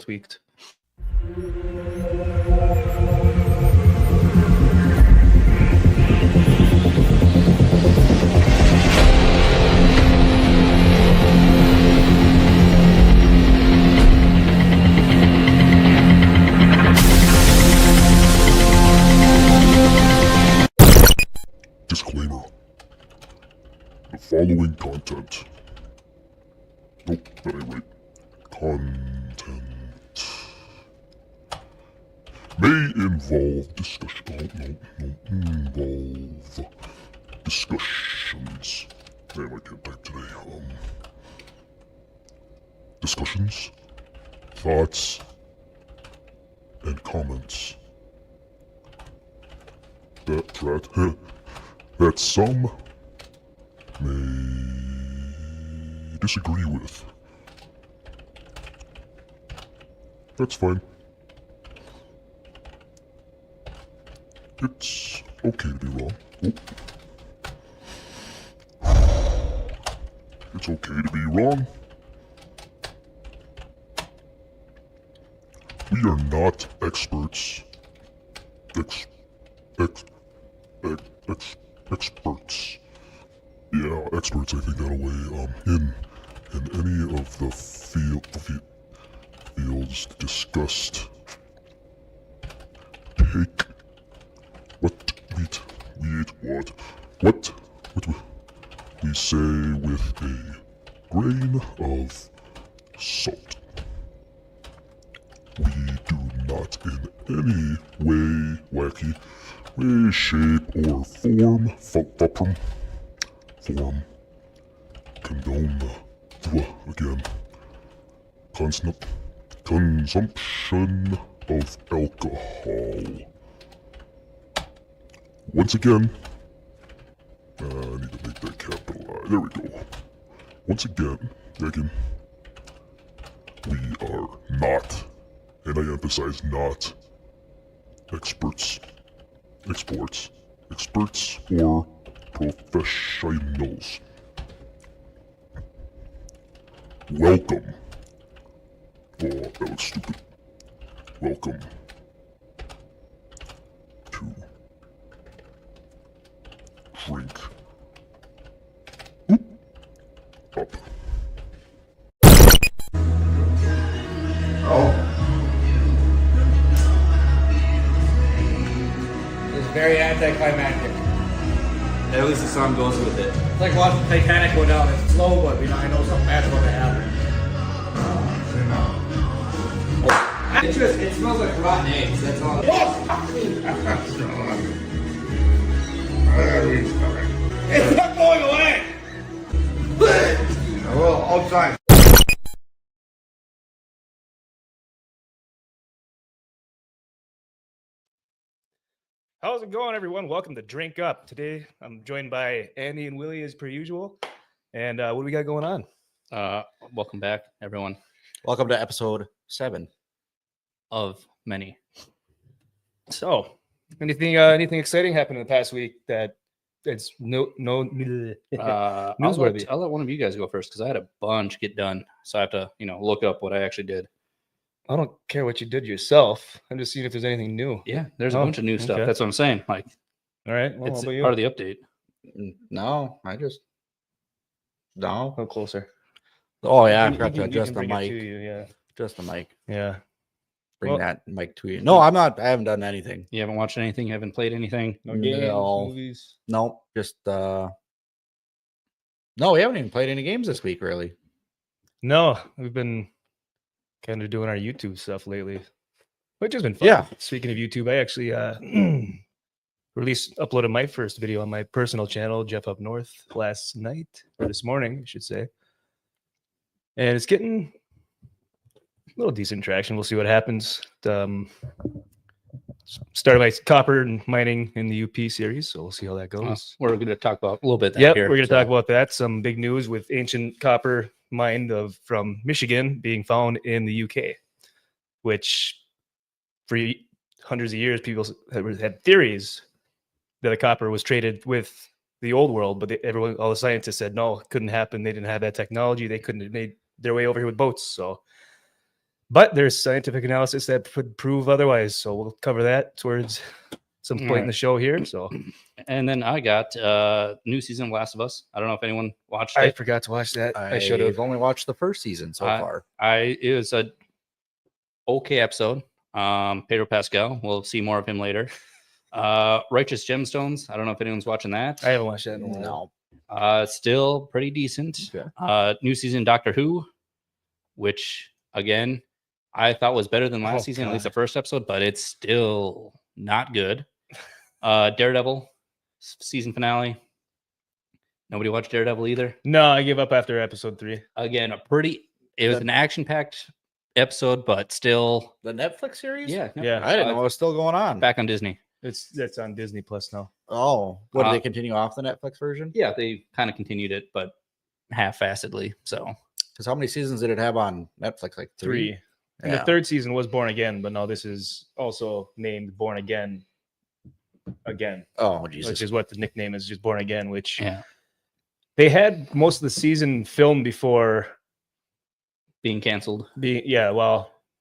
tweaked. Disclaimer. The following content. Nope, that ain't right. Content may involve discussion. Involve discussions. Damn, I can't type today. Discussions, thoughts, and comments that some may disagree with. That's fine. It's okay to be wrong. It's okay to be wrong. We are not experts. Experts. Yeah, experts, I think that away. In any of the fields discussed. Take what we say with a grain of salt. We do not in any way, way, shape, or form condone consumption of alcohol. Once again, I need to make that capitalized. There we go. Once again, Megan, we are not, and I emphasize not, experts or professionals. Welcome. Oh, that looks stupid. Welcome to Drink Up. It's very anticlimactic. At least the song goes with it. It's like watching Titanic go down. It's slow, but I know something bad's going to happen. It smells like rotten eggs, that's all. It's not going away! Well, outside. How's it going, everyone? Welcome to Drink Up. Today, I'm joined by Andy and Willie as per usual. And what do we got going on? Welcome back, everyone. Welcome to episode 7 of many. So, anything exciting happened in the past week that it's newsworthy? I'll let one of you guys go first because I had a bunch get done, so I have to look up what I actually did. I don't care what you did yourself. I'm just seeing if there's anything new. Yeah, there's a bunch of new stuff. okay. That's what I'm saying. Like, All right. Well, it's how about you? part of the update. No, No. Go closer. Oh, yeah, I You forgot to can adjust the bring it mic. to you, yeah. Just the mic. Yeah. Bring Well- that mic to you. No, I'm not. I haven't done anything. You haven't watched anything? You haven't played anything? No games, No. movies. No, just no, we haven't even played any games this week, really. No, we've been kind of doing our YouTube stuff lately, which has been fun. Yeah. Speaking of YouTube, I actually uploaded my first video on my personal channel, JeffUPNorth, last night or this morning, I should say. And it's getting a little decent traction. We'll see what happens. Started my copper and mining in the UP series, so we'll see how that goes. We're going to talk about a little bit. Yep, here, we're going to so- talk about that. Some big news with ancient copper mine from Michigan being found in the UK, which for hundreds of years people had theories that the copper was traded with the old world, but all the scientists said no, it couldn't happen. They didn't have that technology. They couldn't have made their way over here with boats. So, But there's scientific analysis that would prove otherwise. So we'll cover that towards some point in the show here. So And then I got new season of Last of Us. I don't know if anyone watched I it. forgot to watch that. I should have. I've only watched the first season so far. It was a okay episode. Pedro Pascal. We'll see more of him later. Righteous Gemstones. I don't know if anyone's watching that. I haven't watched that in a while. No. Still pretty decent. Okay. New season Doctor Who, which again I thought was better than last season, at least the first episode, but it's still not good. Daredevil season finale. Nobody watched Daredevil either. No, I gave up after episode 3. Again, it was an action-packed episode, but still. The Netflix series? Yeah. Yeah. I didn't know it was still going on. Back on Disney. That's on Disney Plus now. Oh, what did they continue off the Netflix version? Yeah, they kind of continued it, but half-assedly. So, Because how many seasons did it have on Netflix? Like 3? And the third season was Born Again, but no, this is also named Born Again. Oh, Jesus. Which is what the nickname is, just Born Again. Which yeah, they had most of the season filmed before being canceled.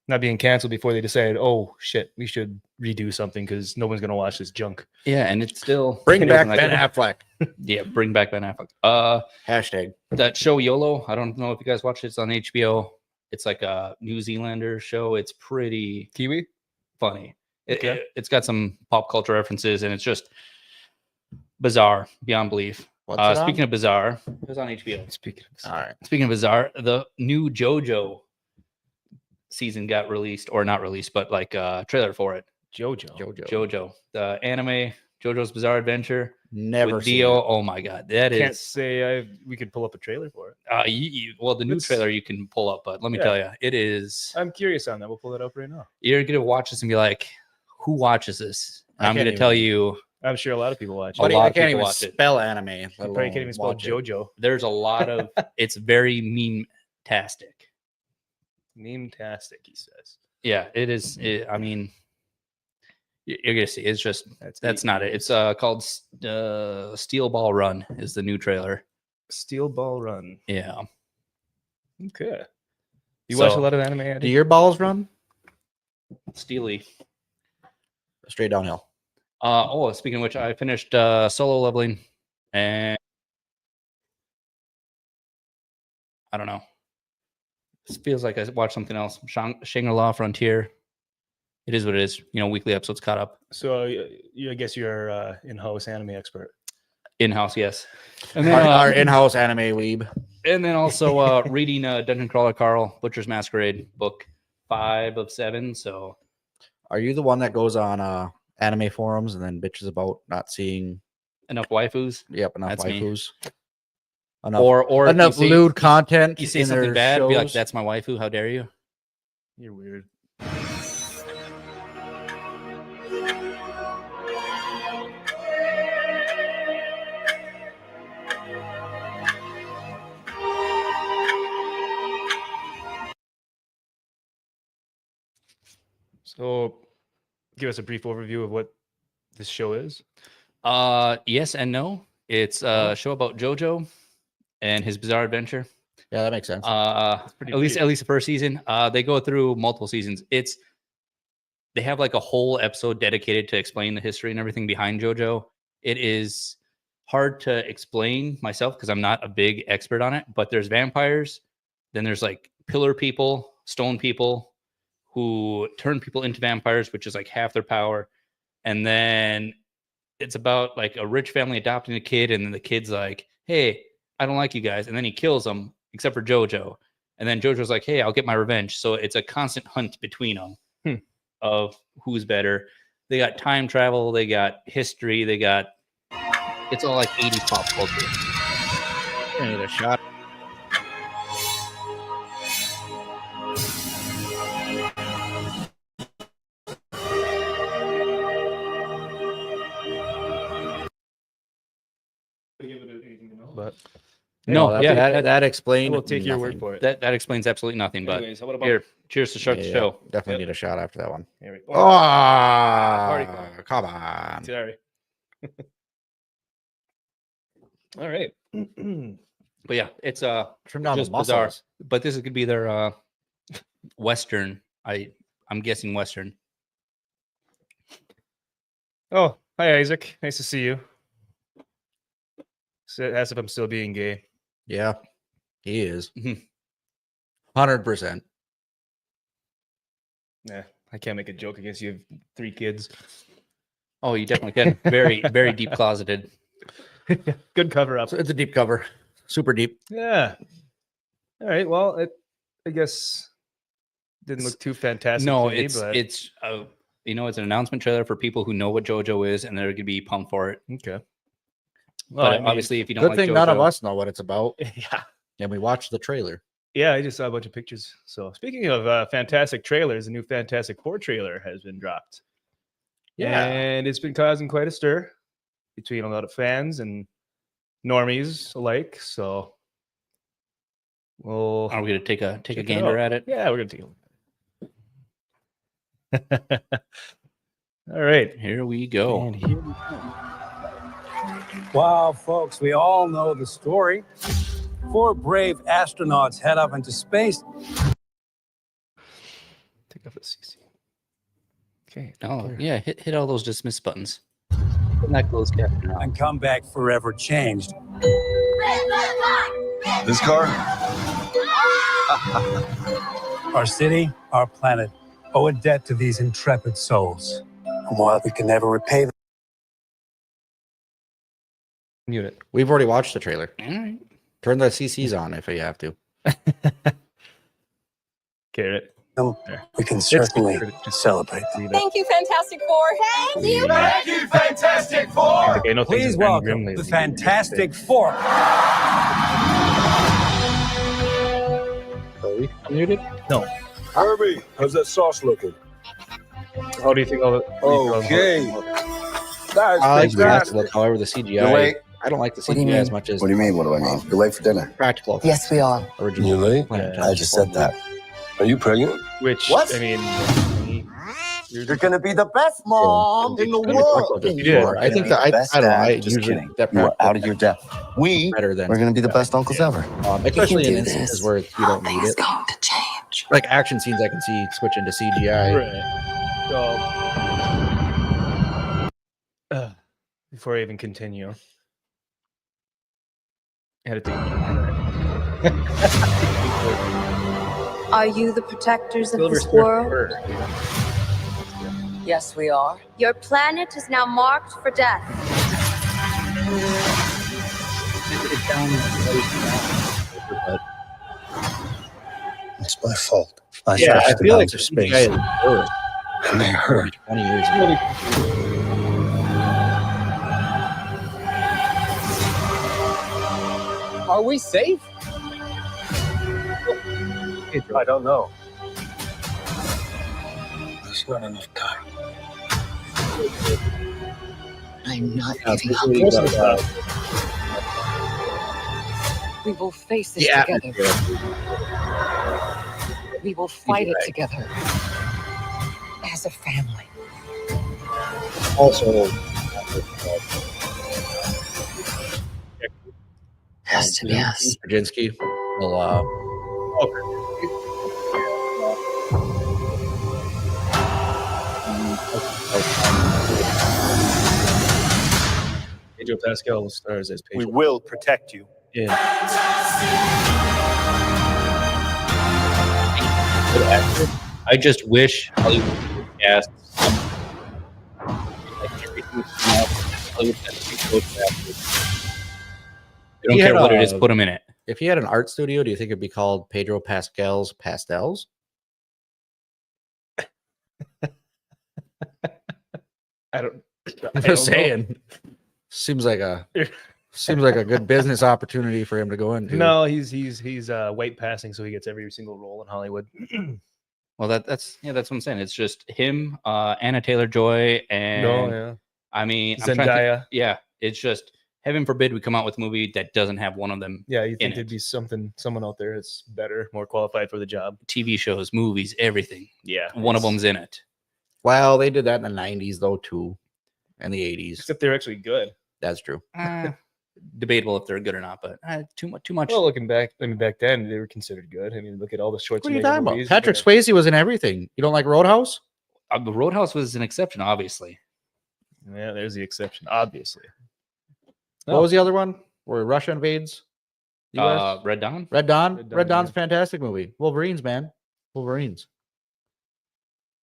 Not being canceled before they decided, oh shit, we should redo something because no one's gonna watch this junk. Yeah, and it's still Bring back like Ben Affleck. Yeah, bring back Ben Affleck. Hashtag. That show YOLO. I don't know if you guys watched it. It's on HBO. It's like a New Zealander show. It's pretty Kiwi. funny. Okay. It's got some pop culture references, and it's just bizarre beyond belief. What's it Speaking on? of bizarre, it was on HBO. All right. Speaking of bizarre, the new JoJo season got released, or not released, but like trailer for it. JoJo, the anime JoJo's Bizarre Adventure. Never with seen Dio. it. Oh my god, that Can't is. say we could pull up a trailer for it. Well, the new It's- trailer you can pull up, but let me tell you, it is. I'm curious on that. We'll pull it up right now. You're gonna watch this and be like, "Who watches this?" And I I'm can't gonna tell even- you, I'm sure a lot of people watch A it. lot I of can't people even watch it. spell anime. You probably can't even spell JoJo. there's a lot of. It's very meme-tastic. Meme-tastic, he says. Yeah, it is. I mean, you're gonna see. It's just that's eight not it. memes. It's called Steel Ball Run is the new trailer. Steel Ball Run. Yeah. Okay. You watch So- a lot of anime, Do Andy? your balls run? Steely. Straight downhill. Speaking of which, I finished solo leveling, and I don't know. This feels like I watched something else. Shangri-La Frontier. It is what it is. Weekly episodes caught up. So I guess you're in-house anime expert. In-house, yes. And Our then, in-house anime weeb. and then also reading Dungeon Crawler Carl, Butcher's Masquerade, book 5 of 7. So Are you the one that goes on anime forums and then bitches about not seeing enough waifus. enough That's me. waifus? Enough, Or enough you see- lewd content. You say in something their bad, be like, shows? "That's my waifu. How dare you?" You're weird. So, give us a brief overview of what this show is. Yes and no. It's a show about JoJo and his bizarre adventure. Yeah, that makes sense. pretty At least brief. the first season. They go through multiple seasons. They have like a whole episode dedicated to explain the history and everything behind JoJo. It is hard to explain myself because I'm not a big expert on it, but there's vampires, then there's like pillar people, stone people who turn people into vampires, which is like half their power. And then it's about like a rich family adopting a kid, and then the kid's like, "Hey, I don't like you guys," and then he kills them, except for JoJo. And then JoJo's like, "Hey, I'll get my revenge." So it's a constant hunt between them of who's better. They got time travel, they got history, it's all like 80s pop culture. I need a shot. But No, that, yeah, that, that explained. we'll take your word nothing. for it. that explains absolutely nothing. But Anyways, how about here, cheers to start the show. Definitely Yep. need a shot after that one. Here we go. Oh, Party. come on. Sorry. All right. But yeah, it's Trim down just the bizarre. muscles. But this is gonna be their Western. I'm guessing Western. Oh, hi Isaac. Nice to see you. So ask if I'm still being gay. Yeah, he is. Mhm. 100%. Nah, I can't make a joke against you. You have 3 kids. Oh, you definitely can. Very, very deep closeted. Good cover up. So it's a deep cover. Super deep. Yeah. All right. Well, I guess didn't look too fantastic. No, to me, it's but it's an announcement trailer for people who know what JoJo is and they're gonna be pumped for it. okay. Well, But I mean, obviously, if you don't Good like thing JoJo, none of us know what it's about. yeah. And we watched the trailer. Yeah, I just saw a bunch of pictures. So speaking of fantastic trailers, a new Fantastic Four trailer has been dropped. Yeah. And it's been causing quite a stir between a lot of fans and normies alike. So we'll are we gonna take a check it gander out. at it? Yeah, we're gonna take a look at it. All right. Here we go. And here we go. Wow, folks, we all know the story. 4 brave astronauts head up into space. Take off the CC. Okay. Oh yeah, hit all those dismiss buttons. Put that closed caption on. And come back forever changed. This car? Our city, our planet, owe a debt to these intrepid souls. And while we can never repay them, Mute it. We've already watched the trailer. All right. Turn the CCs on if you have to. Carrot. we can certainly celebrate them. Thank you, Fantastic Four. Thank you. Thank you, Fantastic Four! Okay, no, Please welcome the Fantastic Four. Are we muted? No. Herbie, how's that sauce looking? How do you think all the Okay. That I like is the fantastic. look. However, the CGI. You're late. I don't like the What do you CGI as mean? much as What do you mean? What do I mean? You're late for dinner. practical. Yes, we are. Original. You late? Planet I just said that. Are you pregnant? Which What? I mean, You're gonna be the best mom in the world. You did. I think that I don't know. I Just usually kidding. that You are practical out of your depth. We better than are gonna be the best uncles ever. especially in do instances this. where you don't need Nothing's it. going to change. Like action scenes, I can see switching to CGI. Right. So, before I even continue, I had to think. Are you the protectors of Silver this Spur world? first. Yes, we are. Your planet is now marked for death. It's my fault. Yeah, I feel like outer CGI is worse. and they hurt. 20 years ago. Are we safe? I don't know. There's not enough time. I'm not Yeah, giving up. We will face this Yeah. together. We will fight it together. As a family. Also, Yes, and yes. Brzezinski will Pedro Pascal stars as We Pedro. will protect you. Yeah. Good actor. I just wish Hollywood would cast like everything Hollywood has to be close to actors. They don't He care had what it is, a- put them in it. if he had an art studio, do you think it'd be called Pedro Pascal's Pastels? I don't. I'm just saying. Seems like a good business opportunity for him to go into. No, he's white passing, so he gets every single role in Hollywood. Well, that's what I'm saying. It's just him, Anna Taylor-Joy, and yeah. I mean, I'm trying to Zendaya. think- yeah, it's just heaven forbid we come out with a movie that doesn't have one of them. Yeah, you in think it. there'd be someone out there that's better, more qualified for the job. TV shows, movies, everything. Yeah, One of it's- them's in it. Well, they did that in the 90s though too, and the 80s. Except they're actually good. That's true. debatable if they're good or not, but too much. Well, looking back, I mean, back then they were considered good. I mean, look at all the short. What are you talking about? Patrick Swayze was in everything. You don't like Roadhouse? The Roadhouse was an exception, obviously. Yeah, there's the exception, obviously. What was the other one where Russia invades? US? Red Dawn. Red Dawn. Red Dawn, Red Dawn's yeah. a fantastic movie. Wolverines, man. Wolverines.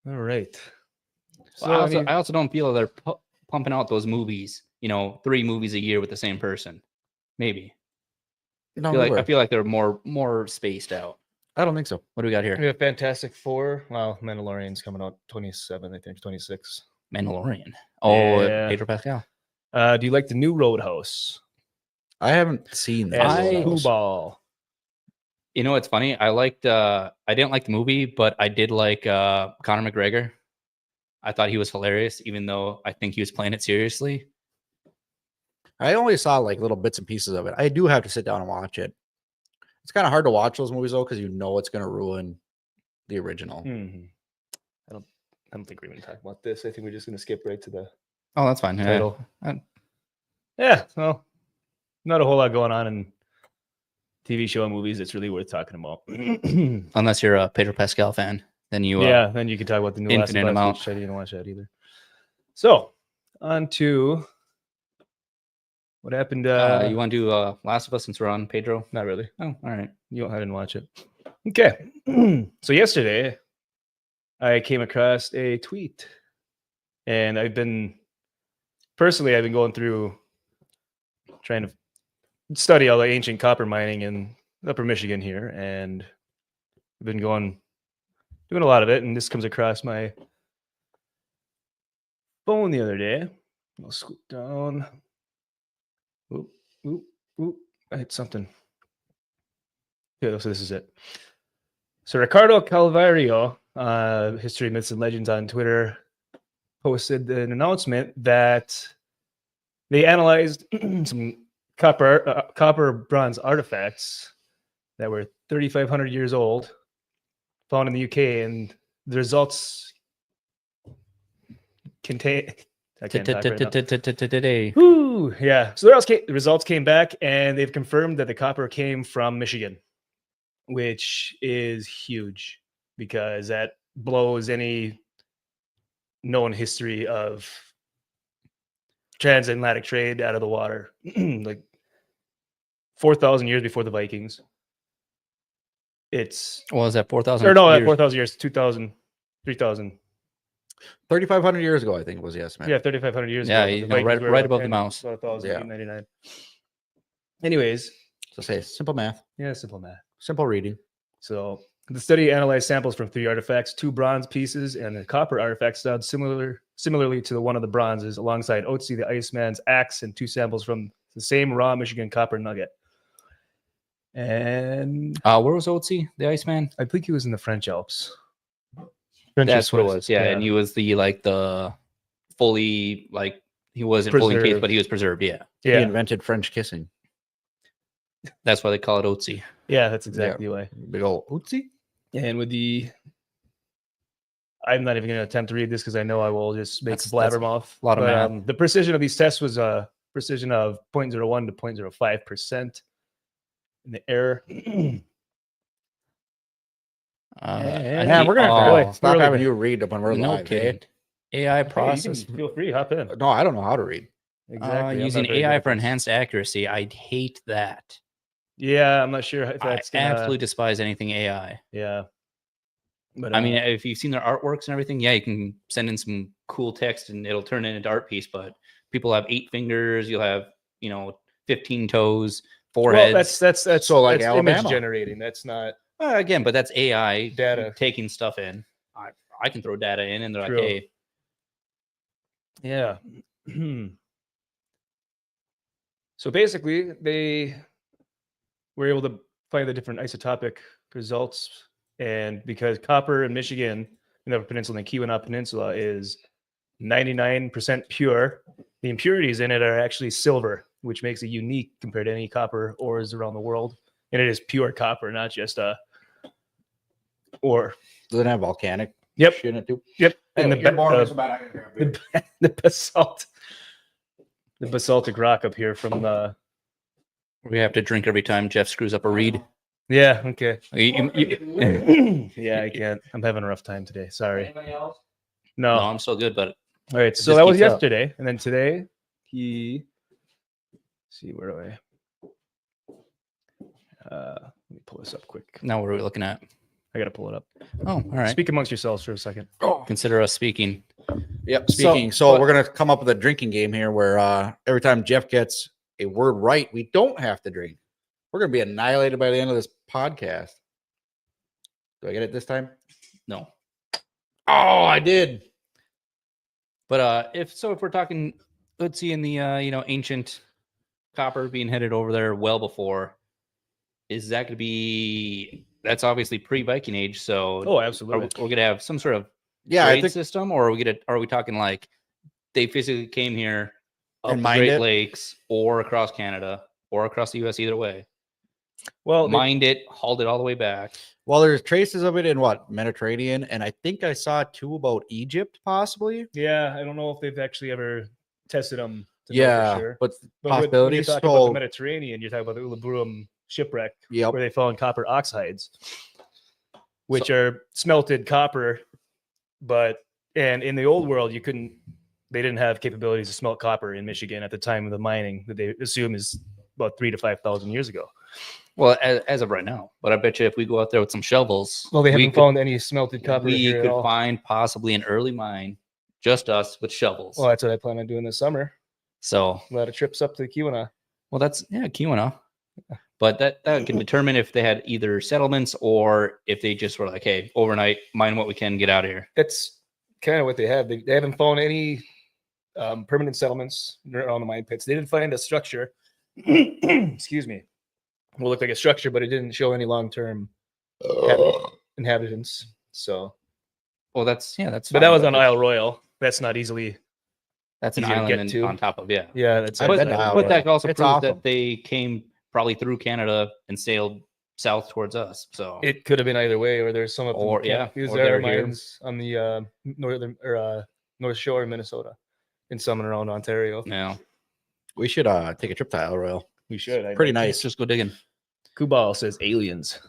All right. So I also don't feel they're pumping out those movies. 3 movies a year with the same person. Maybe. I feel like they're more spaced out. I don't think so. What do we got here? we have Fantastic Four. Well, Mandalorian's coming out 27, I think 26. Mandalorian. Oh, Yeah. Pedro Pascal. Do you like the new Roadhouse? I haven't seen that. As Ball. It's funny. I didn't like the movie, but I did like Conor McGregor. I thought he was hilarious, even though I think he was playing it seriously. I only saw like little bits and pieces of it. I do have to sit down and watch it. It's kind of hard to watch those movies though, because it's going to ruin the original. Mm-hmm. I don't think we're going to talk about this. I think we're just going to skip right to the Oh, that's fine. title. Yeah, well, not a whole lot going on in TV show and movies that's really worth talking about. Unless you're a Pedro Pascal fan, then you then you can talk about the new infinite Last of Us, amount. which I didn't watch that either. So, on to what happened. you want to do Last of Us since we're on Pedro? Not really. Oh, all right. I didn't watch it. Okay. So yesterday, I came across a tweet, and I've been going through trying to study all the ancient copper mining in Upper Michigan here, and I've been doing a lot of it. And this comes across my phone the other day. I'll scoot down. Oop. I hit something. Yeah, so this is it. So Ricardo Calvario, History, Myths, and Legends on Twitter, posted an announcement that they analyzed some copper bronze artifacts that were 3,500 years old, found in the UK, and the results contain. I can't talk right now. Woo, yeah. So the results came back, and they've confirmed that the copper came from Michigan, which is huge because that blows any known history of transatlantic trade out of the water. Like 4,000 years before the Vikings. Is that 4,000? Or no, 4,000 years, 2,000, 3,000. 3,500 years ago, I think was the estimate. Yeah, 3,500 years ago. Yeah, right above the mouse. About 1,899. Anyways. So say simple math. Yeah, simple math. Simple reading. So the study analyzed samples from 3 artifacts, 2 bronze pieces, and the copper artifacts found similarly to one of the bronzes, alongside Otzi the Iceman's axe, and 2 samples from the same raw Michigan copper nugget. And where was Otzi the Iceman? I think he was in the French Alps. That's what it was. Yeah, and he was the fully he wasn't fully encased, but he was preserved. Yeah. He invented French kissing. That's why they call it Otzi. Yeah, that's exactly why. Big old Otzi. And with I'm not even going to attempt to read this because I know I will just make blabbermouth. A lot of math. The precision of these tests was a precision of 0.01 to 0.05%. And the error. We're gonna have to stop having you read when we're live. Kidding. AI process. Feel free, hop in. No, I don't know how to read. Exactly. Using AI for enhanced accuracy. I'd hate that. Yeah, I'm not sure if that's I absolutely despise anything AI. Yeah. But I mean, if you've seen their artworks and everything, yeah, you can send in some cool text and it'll turn it into art piece. But people have 8 fingers. You'll have 15 toes, 4 heads. That's so like that's image generating. That's not again, but that's AI data taking stuff in. I can throw data in, and they're True. like, hey, yeah. So basically, they were able to find the different isotopic results, and because copper in Michigan, in the Upper Peninsula and Keweenaw Peninsula, is 99% pure, the impurities in it are actually silver, which makes it unique compared to any copper ores around the world. And it is pure copper, not just ore. Does it have volcanic? Yep. Shit in it too? Yep. And Anyway, the basaltic rock up here from the We have to drink every time Jeff screws up a read. Yeah. Okay. You- Yeah, I can't. I'm having a rough time today. Sorry. Anybody else? No. No, I'm so good, but All right. it So just that was keeps up. yesterday, and then today he. See where do I? Let me pull this up quick. now what are we looking at? I gotta pull it up. Oh, all right. Speak amongst yourselves for a second. Consider us speaking. Yep. Speaking. So we're gonna come up with a drinking game here where every time Jeff gets a word right, we don't have to drink. We're gonna be annihilated by the end of this podcast. Do I get it this time? No. Oh, I did. But if we're talking, let's see, in the ancient copper being headed over there well before, is that going to be? That's obviously pre-Viking Age. So Oh, are absolutely. we're going to have some sort of Yeah, I trade think system, or are we talking like they physically came here up And the mined Great it? Lakes or across Canada or across the U.S. Either way, Well, mined it, hauled it all the way back. well, there's traces of it in what Mediterranean, and I think I saw two about Egypt, possibly. yeah, I don't know if they've actually ever tested them. To know Yeah, for sure. but But when you're possibilities. talking about the So, Mediterranean, you're talking about the Ulabruum shipwreck, yep. where they found copper oxides, which are smelted copper. And in the old world, they didn't have capabilities to smelt copper in Michigan at the time of the mining that they assume is about 3,000 to 5,000 years ago. Well, as of right now, but I bet you if we go out there with some shovels, Well, they we haven't could- found any smelted copper we here at could all. find possibly an early mine, just us with shovels. Well, that's what I plan on doing this summer. So, A lot of trips up to Keweenaw. well, that's Keweenaw. But that can determine if they had either settlements or if they just were like, hey, overnight, mine what we can, get out of here. That's kind of what they have. They haven't found any permanent settlements around the mine pits. They didn't find a structure. Excuse me. Will look like a structure, but it didn't show any long-term inhabitants. So, Well, that's but fine, that was on Isle Royal. That's not easily. That's an easier to island get to. on top of Yeah, that's. I've But, been to Isle but that Royal. also It's proves awesome. that they came probably through Canada and sailed south towards us. So It could have been either way, or there's some of them. Or, yeah, because or there are they're here. mines on the North Shore of Minnesota, and some around Ontario. yeah, We should take a trip to Isle Royal. We should. Pretty let's nice. just go digging. Kubal says aliens.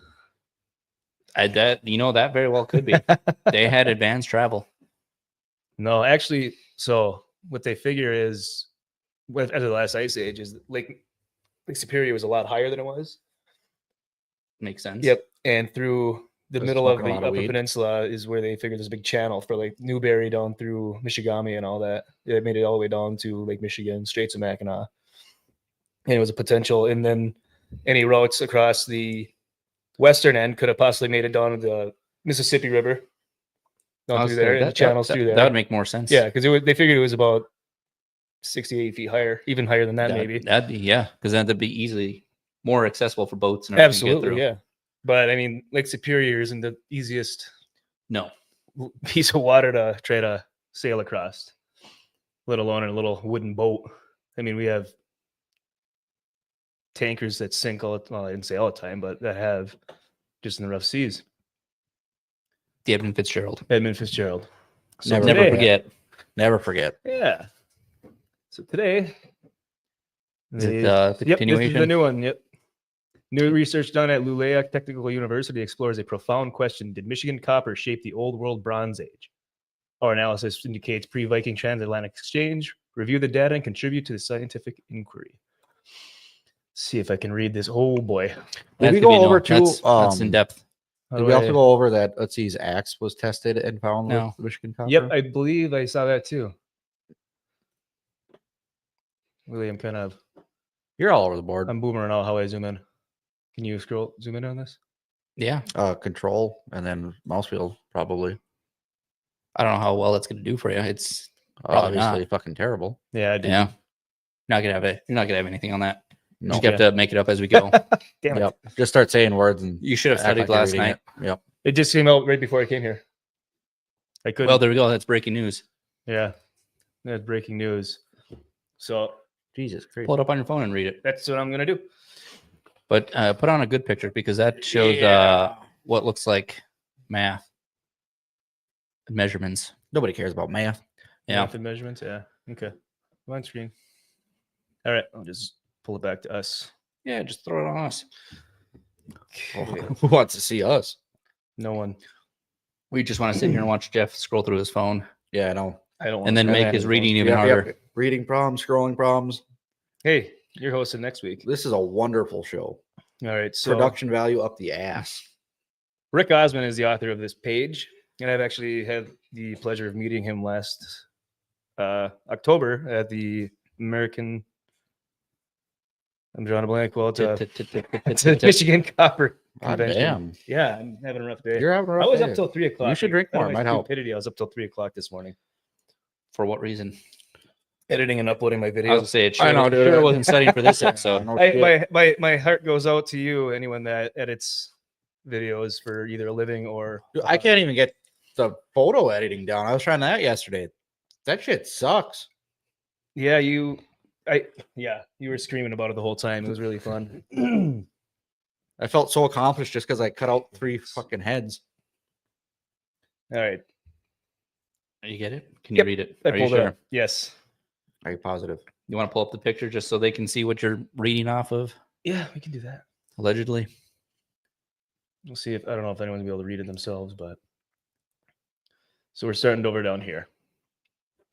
That very well could be. They had advanced travel. No, actually, so what they figure is, after the last ice age, is that Lake Superior was a lot higher than it was. Makes sense. Yep, and through the Was middle of smoking a the lot of Upper weed. Peninsula is where they figured there's a big channel for like Newberry down through Michigami and all that. They made it all the way down to Lake Michigan, Straits of Mackinac, and it was a potential. And then any routes across the western end could have possibly made it down to the Mississippi River, down through there, and the channels through there. That would make more sense. Yeah, because they figured it was about 68 feet higher, even higher than that, maybe. That'd be because then that'd be easily more accessible for boats and everything to get Absolutely, through. yeah. But I mean, Lake Superior isn't the easiest No, piece of water to try to sail across, let alone in a little wooden boat. I mean, we have tankers that sink I didn't say all the time, but that have just in the rough seas. the Edmund Fitzgerald. Edmund Fitzgerald. So Never Never today- forget. Never forget. Yeah. So today, Is it, the Yep, this is continuation? the new one. Yep. New research done at Luleå Technical University explores a profound question: did Michigan copper shape the Old World Bronze Age? Our analysis indicates pre-Viking transatlantic exchange. Review the data and contribute to the scientific inquiry. See if I can read this. Oh boy, Did That we could go be a no. over to? That's in depth. How Did do we I- also go over that? Let's see, his axe was tested and found No. with Michigan copper. Yep, I believe I saw that too. Really, I'm kind of You're all over the board. I'm boomering out how I zoom in. Can you zoom in on this? Yeah, Control and then mouse wheel probably. I don't know how well that's going to do for you. It's Probably Obviously, not. fucking terrible. Yeah, I did. yeah. Not gonna have it. You're not gonna have anything on that. No. You just have to make it up as we go. Damn it. Yep. Just start saying words and You should have act studied like you're last reading night. it. Yep. It just came out right before I came here. I couldn't. Well, there we go. That's breaking news. Yeah, that's breaking news. So Jesus Christ. Pull it up on your phone and read it. that's what I'm gonna do. But put on a good picture because that shows what looks like math and measurements. Nobody cares about math. Yeah. Method measurements. Yeah. Okay. Come on screen. All right. I'll just pull it back to us. Yeah, just throw it on us. Who wants to see us? No one. We just want to sit here and watch Jeff scroll through his phone Yeah, I know. I don't. and then wanna- make his reading even harder. Reading problems, scrolling problems. Hey, you're hosting next week. This is a wonderful show. All right. So Production value up the ass. Rick Osman is the author of this page, and I've actually had the pleasure of meeting him last October at the American. I'm drawing a blank. Well, it's a Michigan Copper God Convention. damn. Yeah, I'm having a rough day. You're having a rough I was day. up till 3:00. You should drink Out of more. It my might help. stupidity, I was up till 3:00 this morning, For what reason? editing and uploading my I was videos. gonna say it sure, I know, dude. sure wasn't studying for this episode. No shit. My heart goes out to you, anyone that edits videos for either a living or. Dude, I can't even get the photo editing down. I was trying that yesterday. That shit sucks. Yeah, you were screaming about it the whole time. It was really fun. I felt so accomplished just because I cut out 3 fucking heads. All right, You get it? Can you Yep, read it? I Are you pulled it sure? up. Yes. Are you positive? You want to pull up the picture just so they can see what you're reading off of? Yeah, we can do that. Allegedly. We'll see if I don't know if anyone's gonna be able to read it themselves, but so we're starting over down here.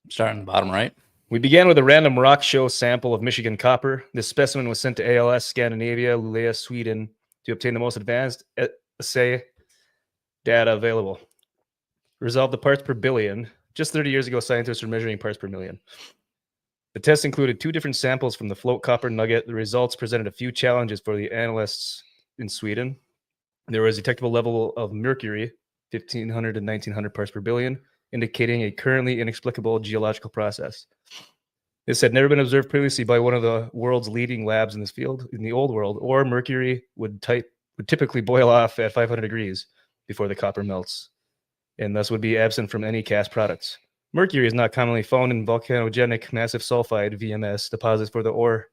Starting bottom right. We began with a random rock show sample of Michigan copper. This specimen was sent to ALS Scandinavia, Luleå, Sweden, to obtain the most advanced assay data available. Resolve the parts per billion. Just 30 years ago, scientists were measuring parts per million. The test included 2 different samples from the float copper nugget. The results presented a few challenges for the analysts in Sweden. There was a detectable level of mercury, 1,500 to 1,900 parts per billion, indicating a currently inexplicable geological process. This had never been observed previously by one of the world's leading labs in this field. In the old world, ore mercury would typically boil off at 500 degrees before the copper melts, and thus would be absent from any cast products. Mercury is not commonly found in volcanogenic massive sulfide (VMS) deposits for the ore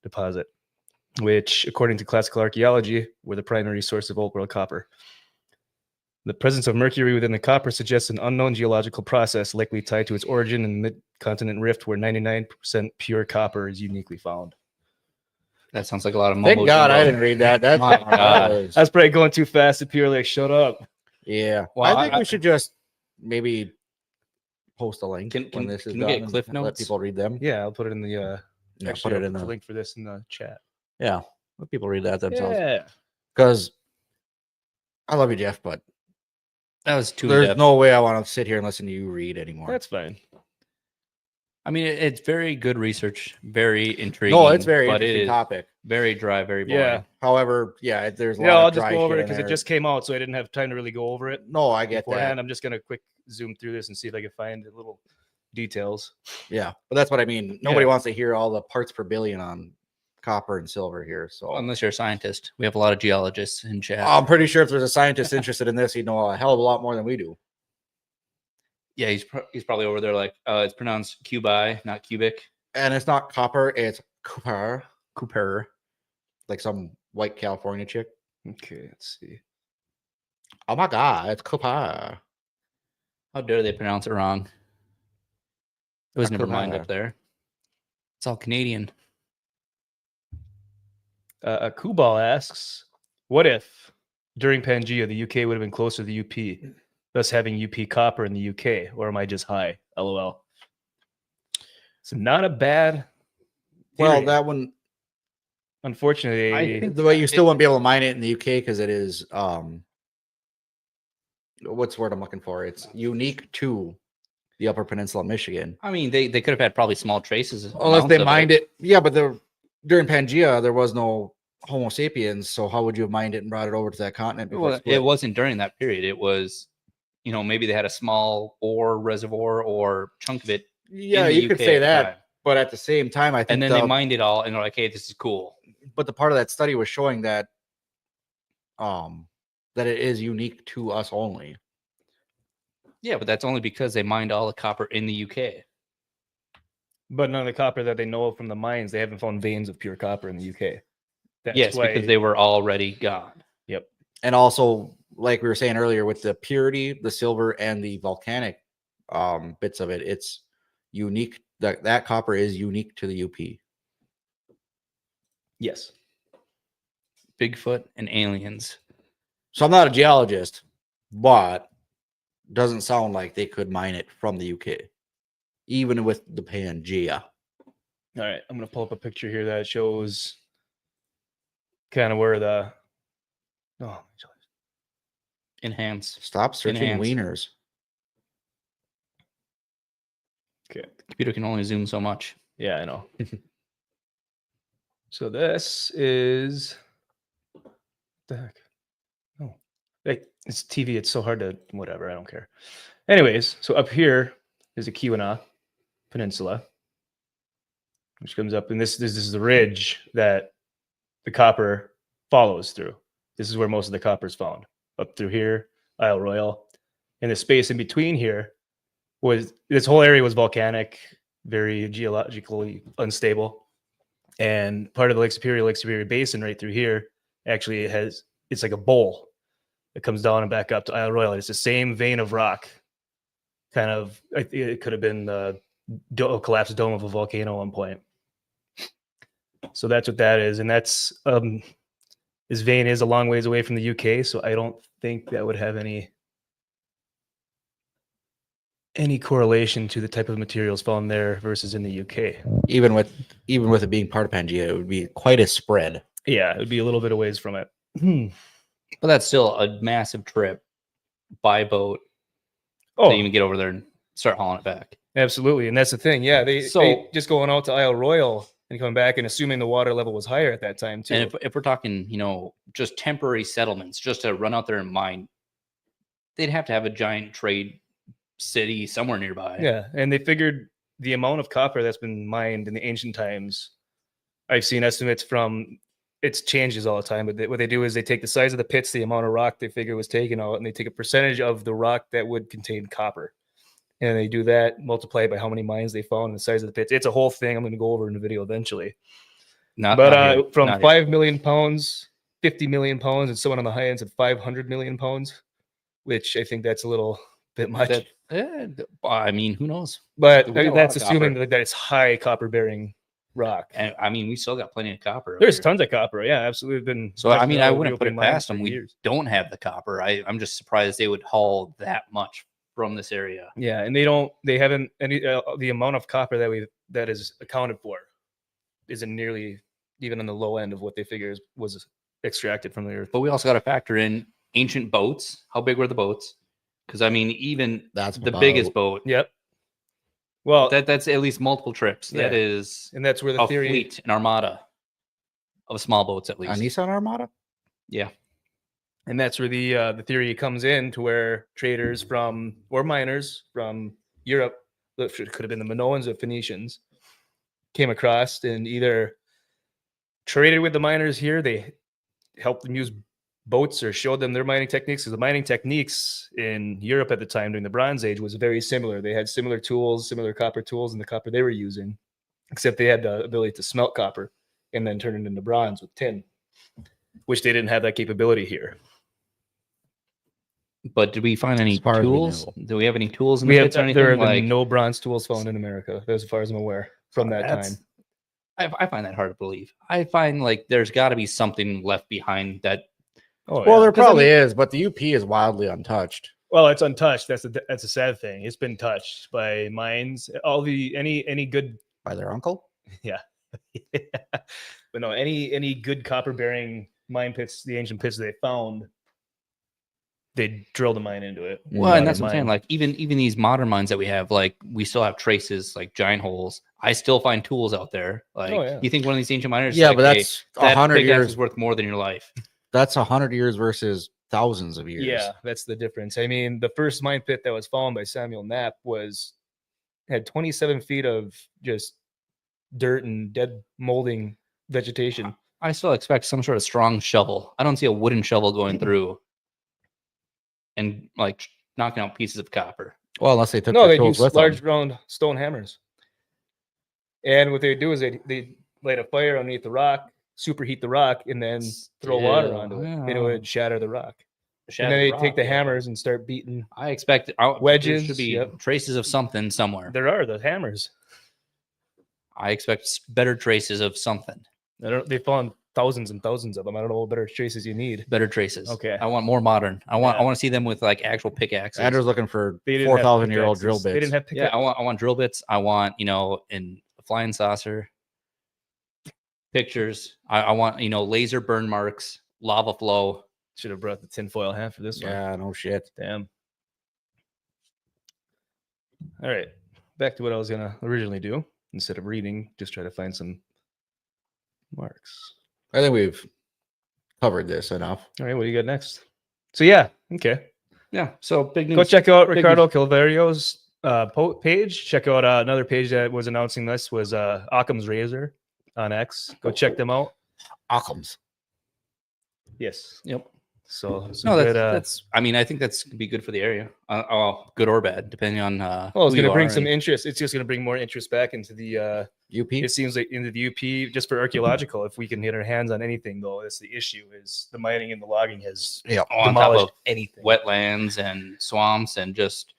deposit, which, according to classical archaeology, were the primary source of old world copper. The presence of mercury within the copper suggests an unknown geological process likely tied to its origin in the mid-continent rift, where 99% pure copper is uniquely found. That sounds like a lot of Thank mumbo God jumbo. I didn't read that. That's My God. That's probably going too fast. And people are like, "Shut up." Yeah. Well, I think we should just maybe post a link Can when this is we done get and cliff let notes? people read them. Yeah, I'll put it in the. Yeah, Actually, put it I'll in put the the link for this in the chat. Yeah. Let people read that themselves. Yeah. Because I love you, Jeff, but That was too there's in-depth. no way I want to sit here and listen to you read anymore. That's fine. I mean, it's very good research, very intriguing. No, it's very but it interesting is topic. very dry, very boring. Yeah. However, yeah, there's a lot Yeah, I'll of just dry go over shit it in because it there. just came out, so I didn't have time to really go over it. No, I get beforehand. that. I'm just gonna quick zoom through this and see if I can find the little details. Yeah, but that's what I mean. Nobody Yeah. wants to hear all the parts per billion on copper and silver here. So Unless you're a scientist. We have a lot of geologists in chat. I'm pretty sure if there's a scientist interested in this, he'd know a hell of a lot more than we do. Yeah, he's probably over there like, it's pronounced cubi, not cubic. And it's not copper, it's copper, Cooper. like some white California chick. Okay, let's see. Oh my god, it's copper. How dare they pronounce it wrong? It was never mind Cooper. up there. It's all Canadian. Kubal asks, "What if during Pangea the UK would have been closer to the UP, thus having UP copper in the UK, or am I just high?" LOL. It's not a bad. Well, theory. that one, Unfortunately, I think the way you still wouldn't be able to mine it in the UK because it is what's the word I'm looking for? It's unique to the Upper Peninsula of Michigan. I mean, they could have had probably small traces. Unless they mined it. Yeah, but during Pangea, there was no Homo sapiens. So how would you have mined it and brought it over to that continent? Before Well, it wasn't during that period. It was, maybe they had a small ore reservoir or chunk of it. Yeah, in the you could UK say at the that. time. But at the same time, I think And then they mined it all and they're like, hey, this is cool. but the part of that study was showing that that it is unique to us only. Yeah, but that's only because they mined all the copper in the UK. but none of the copper that they know of from the mines, they haven't found veins of pure copper in the UK. That's Yes, why, because they were already gone. Yep. And also, like we were saying earlier, with the purity, the silver, and the volcanic bits of it, it's unique. That copper is unique to the UP. Yes. Bigfoot and aliens. So I'm not a geologist, but doesn't sound like they could mine it from the UK, even with the Pangea. All right, I'm gonna pull up a picture here that shows kind of where the Enhance. Stop searching Enhance. wieners. okay. Computer can only zoom so much. Yeah, I know. So this is what the heck? Oh, like it's TV. It's so hard to whatever. I don't care. Anyways, so up here is the Keweenaw Peninsula, which comes up, and this is the ridge that the copper follows through. This is where most of the copper is found. Up through here, Isle Royale, and the space in between here was this whole area was volcanic, very geologically unstable, and part of the Lake Superior Basin right through here actually it's like a bowl that comes down and back up to Isle Royale. It's the same vein of rock, kind of. It could have been the collapsed dome of a volcano at one point. So that's what that is, and that's this vein is a long ways away from the UK, so I don't think that would have any correlation to the type of materials found there versus in the UK. Even with it being part of Pangea, it would be quite a spread. Yeah, it would be a little bit of ways from it. But that's still a massive trip by boat Oh, to even get over there and start hauling it back. absolutely, and that's the thing. Yeah, they just going out to Isle Royale and coming back and assuming the water level was higher at that time too. And if we're talking, just temporary settlements, just to run out there and mine, they'd have to have a giant trade city somewhere nearby. Yeah, and they figured the amount of copper that's been mined in the ancient times. I've seen estimates from it changes all the time, but what they do is they take the size of the pits, the amount of rock they figure was taken out, and they take a percentage of the rock that would contain copper. And they do that, multiply it by how many mines they found and the size of the pits. It's a whole thing. I'm going to go over in the video eventually. From 5 million pounds, 50 million pounds, and someone on the high end said 500 million pounds, which I think that's a little bit much. I mean, who knows? But that's assuming that it's high copper bearing rock. And I mean, we still got plenty of copper. There's tons of copper. Yeah, absolutely. So I mean, I wouldn't put it past them. We don't have the copper. I'm just surprised they would haul that much from this area. Yeah, and they haven't any the amount of copper that is accounted for isn't nearly even on the low end of what they figure was extracted from the earth. But we also got to factor in ancient boats. How big were the boats? Because I mean, even that's the biggest boat. Yep. Well, that's at least multiple trips. Yeah. That is, and that's where the theory fleet, an armada of small boats, at least. A Nissan Armada. Yeah. And that's where the theory comes in, to where traders or miners from Europe, it could have been the Minoans or Phoenicians, came across and either traded with the miners here. They helped them use boats or showed them their mining techniques, because the mining techniques in Europe at the time during the Bronze Age was very similar. They had similar tools, similar copper tools, and the copper they were using, except they had the ability to smelt copper and then turn it into bronze with tin, which they didn't have that capability here. But did we find any tools? Do we have any tools in the pits or anything? There are no bronze tools found in America, as far as I'm aware, from that time. I find that hard to believe. I find like there's got to be something left behind that. Well, there probably is, but the UP is wildly untouched. Well, it's untouched. That's a sad thing. It's been touched by mines. Any good by their uncle. Yeah. But no, any good copper bearing mine pits, the ancient pits they found, they drilled a mine into it. Well, and that's what I'm saying. Like even these modern mines that we have, like we still have traces, like giant holes. I still find tools out there. Like you think one of these ancient miners? Yeah, but that's 100 years is worth more than your life. That's 100 years versus thousands of years. Yeah, that's the difference. I mean, the first mine pit that was found by Samuel Knapp had 27 feet of just dirt and dead molding vegetation. I still expect some sort of strong shovel. I don't see a wooden shovel going through and like knocking out pieces of copper. Well, unless they took they use large round stone hammers. And what they do is they light a fire underneath the rock, superheat the rock, and then throw water onto it, and it would shatter the rock. And then they take the hammers and start beating. I expect wedges. There should be traces of something somewhere. There are the hammers. I expect better traces of something. They found thousands and thousands of them. I don't know what better traces you need. Better traces. Okay. I want more modern. I want Yeah. to see them with like actual pickaxes. Andrew's looking for They didn't have 4,000-year-old drill pickaxes. They bits. didn't have Yeah, pickaxes. I want drill bits. I want, in a flying saucer pictures. I want, laser burn marks, lava flow. Should have brought the tinfoil hat for this one. Yeah, no shit. Damn. All right. Back to what I was gonna originally do. Instead of reading, just try to find some marks. I think we've covered this enough. All right, what do you got next? So yeah, okay. Yeah. So big news. Go check out Big Ricardo Calvario's page. Check out another page that was announcing this was Occam's Razor on X. Go check them out. Occam's. Yes. Yep. So No, that's. I mean, I think that's gonna be good for the area. Good or bad, depending on. well, it's who going you to bring are some and- interest. It's just going to bring more interest back into the UP. It seems like into the UP just for archaeological. If we can get our hands on anything, though, that's the issue. Is the mining and the logging has on top demolished of anything. wetlands and swamps and just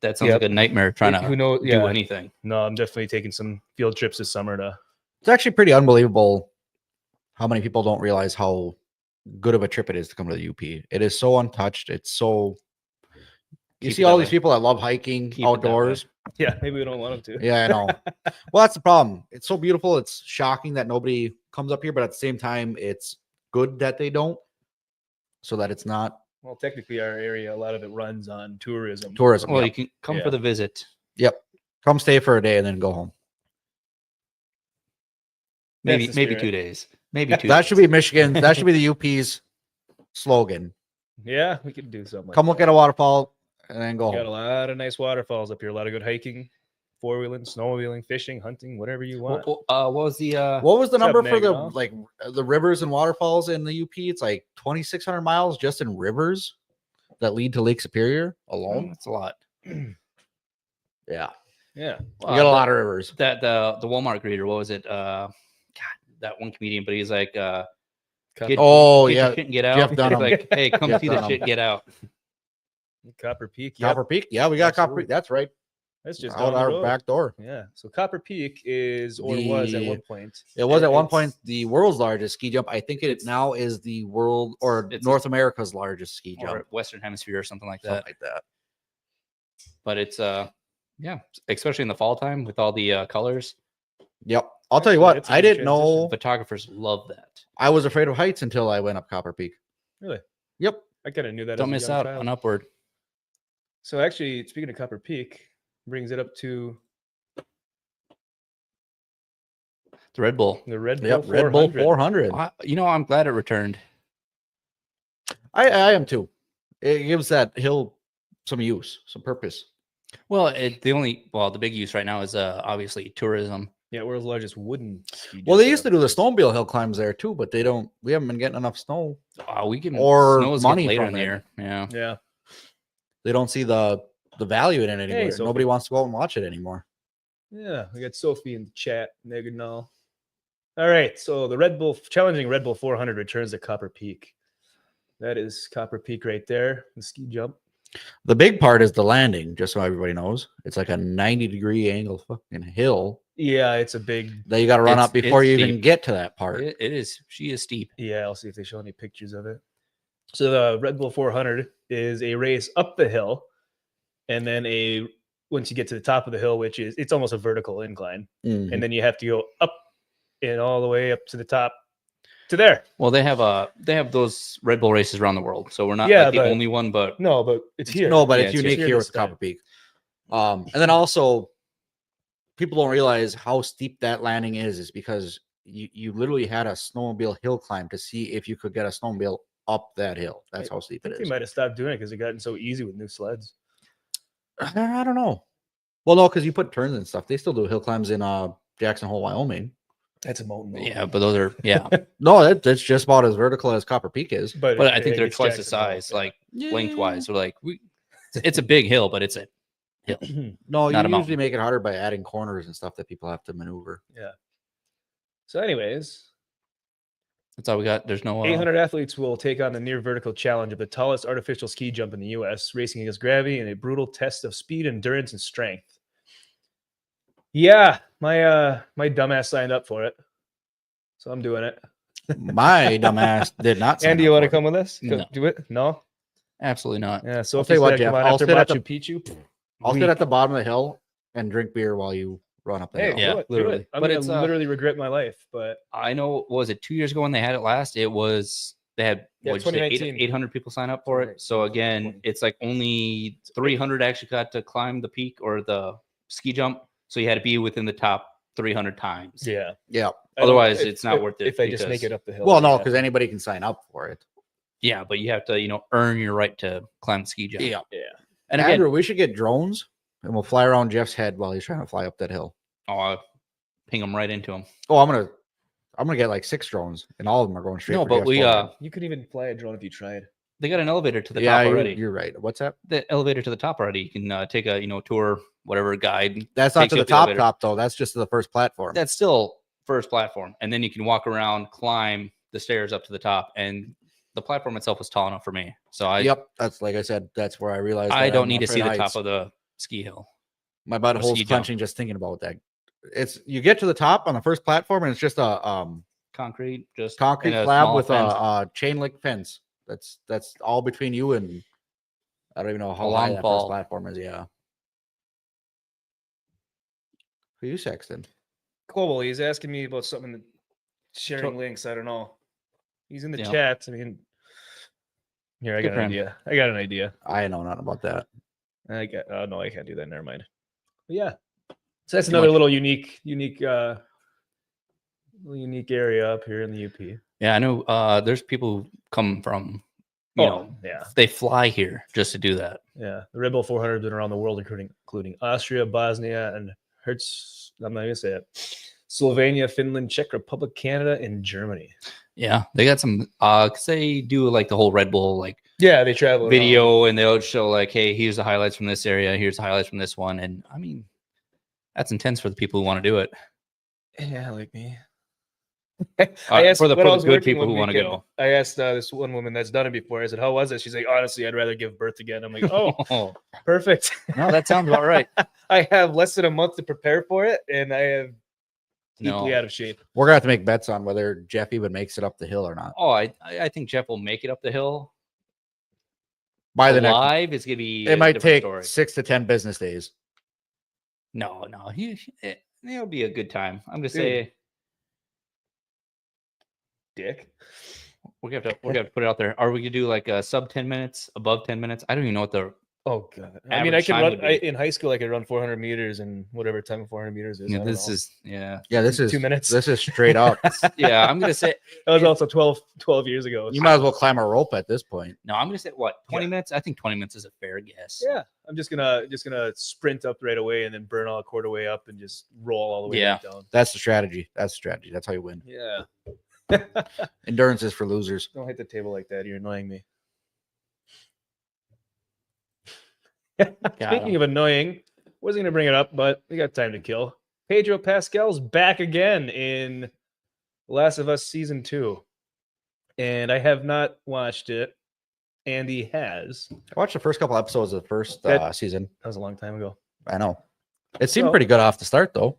that sounds Yep. like a nightmare trying to Who knows? do Yeah. anything. No, I'm definitely taking some field trips this summer to. It's actually pretty unbelievable how many people don't realize how good of a trip it is to come to the UP. It is so untouched. It's so. You Keep see it all that these way. people that love hiking Keep it that way. outdoors. Yeah, maybe we don't want them to. Yeah, I know. Well, that's the problem. It's so beautiful. It's shocking that nobody comes up here, but at the same time, it's good that they don't, so that it's not Well, technically, our area, a lot of it runs on tourism. tourism. Well, Yep. you can come Yeah. for the visit. Yep. Come stay for a day and then go home. Maybe That's the maybe spirit. 2 days. Maybe 2 That days. should be Michigan. That should be the UP's slogan. Yeah, we could do something. Come look at a waterfall and then go We got a home. lot of nice waterfalls up here. A lot of good hiking, four-wheeling, snowmobiling, fishing, hunting, whatever you want. What was the What was the What's up, number for the Magnol? like the rivers and waterfalls in the UP? It's like 2,600 miles just in rivers that lead to Lake Superior alone. That's a lot. Yeah, Yeah. we got a lot of rivers. That the Walmart greeter. What was it? God, that one comedian. But he's like, get, Oh, get your yeah, shit and get out. Jeff He's Dunham. like, hey, come Jeff see the Dunham. shit. and Get out. Copper Peak. Copper Peak. Yeah, we got Copper Absolutely. Peak. That's right. That's just Out down the our road. back door. Yeah. So Copper Peak is or was at The- one point. It was at one It's- point the world's largest ski jump. I think it now is the world or It's- North America's largest ski Or jump. Western Hemisphere or something like Something that. like that. But it's yeah, especially in the fall time with all the colors. Yep. I'll tell you Actually, what. that's a I good didn't know. Photographers love that. I was afraid of heights until I went up Copper Peak. Really? Yep. I kind of knew that. Don't as a miss young out child. on Upward. So actually, speaking of Copper Peak, brings it up to The Red Bull. the Red Bull Yep. 400. Red Bull 400. I'm glad it returned. I am too. It gives that hill some use, some purpose. Well, the big use right now is obviously tourism. Yeah, world's largest wooden ski Well, jump they used to up. do the snowmobile hill climbs there too, but we haven't been getting enough snow. We can Or snows money get later from in the it. year. Yeah. Yeah. They don't see the value in it anymore. Sophie. Nobody wants to go out and watch it anymore. Yeah, we got Sophie in the chat. Meganol. All right, so the challenging Red Bull 400 returns to Copper Peak. That is Copper Peak right there. The ski jump. The big part is the landing, just so everybody knows. It's like a 90-degree angle fucking hill Yeah, it's a big. that you got to run It's- up before it's you even steep. get to that part. It is. She is steep. Yeah, I'll see if they show any pictures of it. So the Red Bull 400 is a race up the hill, and then once you get to the top of the hill, it's almost a vertical incline, Mhm. and then you have to go up and all the way up to the top to there. Well, they have those Red Bull races around the world, so we're not Yeah, like the but- only one. But No, but it's here. No, but Yeah, it's it's unique here here this with Copper Peak. And then also, people don't realize how steep that landing is because you literally had a snowmobile hill climb to see if you could get a snowmobile up that hill. That's how steep I it think they is. might have stopped doing it because it gotten so easy with new sleds. I don't know. Well, no, because you put turns and stuff. They still do hill climbs in Jackson Hole, Wyoming. That's a mountain. though. yeah, but those are No, that's just about as vertical as Copper Peak is. but I think they're it's twice the Jackson Hole, size, yeah. like lengthwise. So like it's a big hill, but it's a hill. No, Not you a usually mountain. make it harder by adding corners and stuff that people have to maneuver. Yeah. So, anyways, That's all we got. There's no 800 athletes will take on the near vertical challenge of the tallest artificial ski jump in the U.S., racing against gravity in a brutal test of speed, endurance, and strength. Yeah, my dumbass signed up for it, so I'm doing it. My dumbass did not. sign Andy, you up want to for it. come with us? No. Do it? No. Absolutely not. Yeah. So tell you what, Jeff, come on I'll after sit at the- Machu Picchu. I'll sit at the bottom of the hill and drink beer while you run up the Hey, hill. Yeah, do it, literally. Do it. I'm But gonna it's, literally regret my life, but I know. What was it 2 years ago when they had it last? It was they had Yeah, what'd you say, 2019. 800 people sign up for it. So again, it's like only 300 actually got to climb the peak or the ski jump. So you had to be within the top 300 times. yeah. Yeah. I don't- Otherwise, if- it's not worth it. If I just make because- it up the hill. Well, no, yeah. because anybody can sign up for it. Yeah, but you have to, earn your right to climb the ski jump. Yeah. Yeah. And again, Andrew, we should get drones and we'll fly around Jeff's head while he's trying to fly up that hill. I'll ping them right into him. Oh, I'm gonna get like 6 drones, and all of them are going straight. No, for but Jeff's we forehead. You could even fly a drone if you tried. they got an elevator to the yeah, top already. you're right. What's that? The elevator to the top already. You can take a tour, whatever guide. That's not takes to you the up top elevator. top though. That's just to the first platform. That's still first platform, and then you can walk around, climb the stairs up to the top, and the platform itself was tall enough for me. So Yep, that's like I said. That's where I realized I that don't I'm need to see afraid the of heights. top of the ski hill. My butt or hole's ski jump. clenching just thinking about that. It's you get to the top on the first platform, and it's just a Concrete, just concrete and a slab small with fence. a chain link fence. That's all between you and I don't even know how A high long that fall. first platform is. Yeah. Who you sexting? Cool. He's asking me about something. Sharing So- links. I don't know. He's in the Yeah. chat. I mean, here I Good got for an him. idea. I got an idea. I know nothing about that. I got. Oh no, I can't do that. Never mind. But yeah. So that's Too another much. little unique area up here in the UP. Yeah, I know. There's people who come from, yeah, they fly here just to do that. yeah. The Red Bull 400 has been around the world, including Austria, Bosnia, and Hertz. I'm not gonna say it. Slovenia, Finland, Czech Republic, Canada, and Germany. Yeah, they got some. Cause they do like the whole Red Bull like Yeah, they travel around. video, and they'll show like, hey, here's the highlights from this area. Here's the highlights from this one, and I mean, that's intense for the people who want to do it. Yeah, like me. For the when I was good working people one who wanna weekend, go. I asked this one woman that's done it before. I said, "How was it?" She's like, "Honestly, I'd rather give birth again." I'm like, "Oh, perfect." No, that sounds about right. I have less than a month to prepare for it, and I have deeply No. out of shape. We're gonna have to make bets on whether Jeff even makes it up the hill or not. Oh, I think Jeff will make it up the hill. By the next, Live is gonna be. it a might different take story. 6 to 10 business days. No, it'll be a good time. I'm gonna Dude. say Dick. we're gonna have to put it out there. Are we gonna do like sub 10 minutes, above 10 minutes? I don't even know what the Oh god. I mean, I Average can time run would be- in high school. I could run 400 meters and whatever time 400 meters is. I yeah, don't this know. is yeah. Yeah, this is 2 minutes. This is straight up. Yeah, I'm gonna say That was also 12 years ago. You might as well climb a rope at this point. no, I'm gonna say what 20 Yeah. minutes? I think 20 minutes is a fair guess. Yeah, I'm just gonna sprint up right away and then burn all a quarter way up and just roll all the way Yeah. back down. That's the strategy. That's the strategy. That's how you win. Yeah. Endurance is for losers. Don't hit the table like that. You're annoying me. Speaking of annoying, wasn't gonna bring it up, but we got time to kill. Pedro Pascal's back again in Last of Us season 2, and I have not watched it. Andy has. I watched the first couple episodes of the first That- season. That was a long time ago. I know. It seemed So- pretty good off the start, though.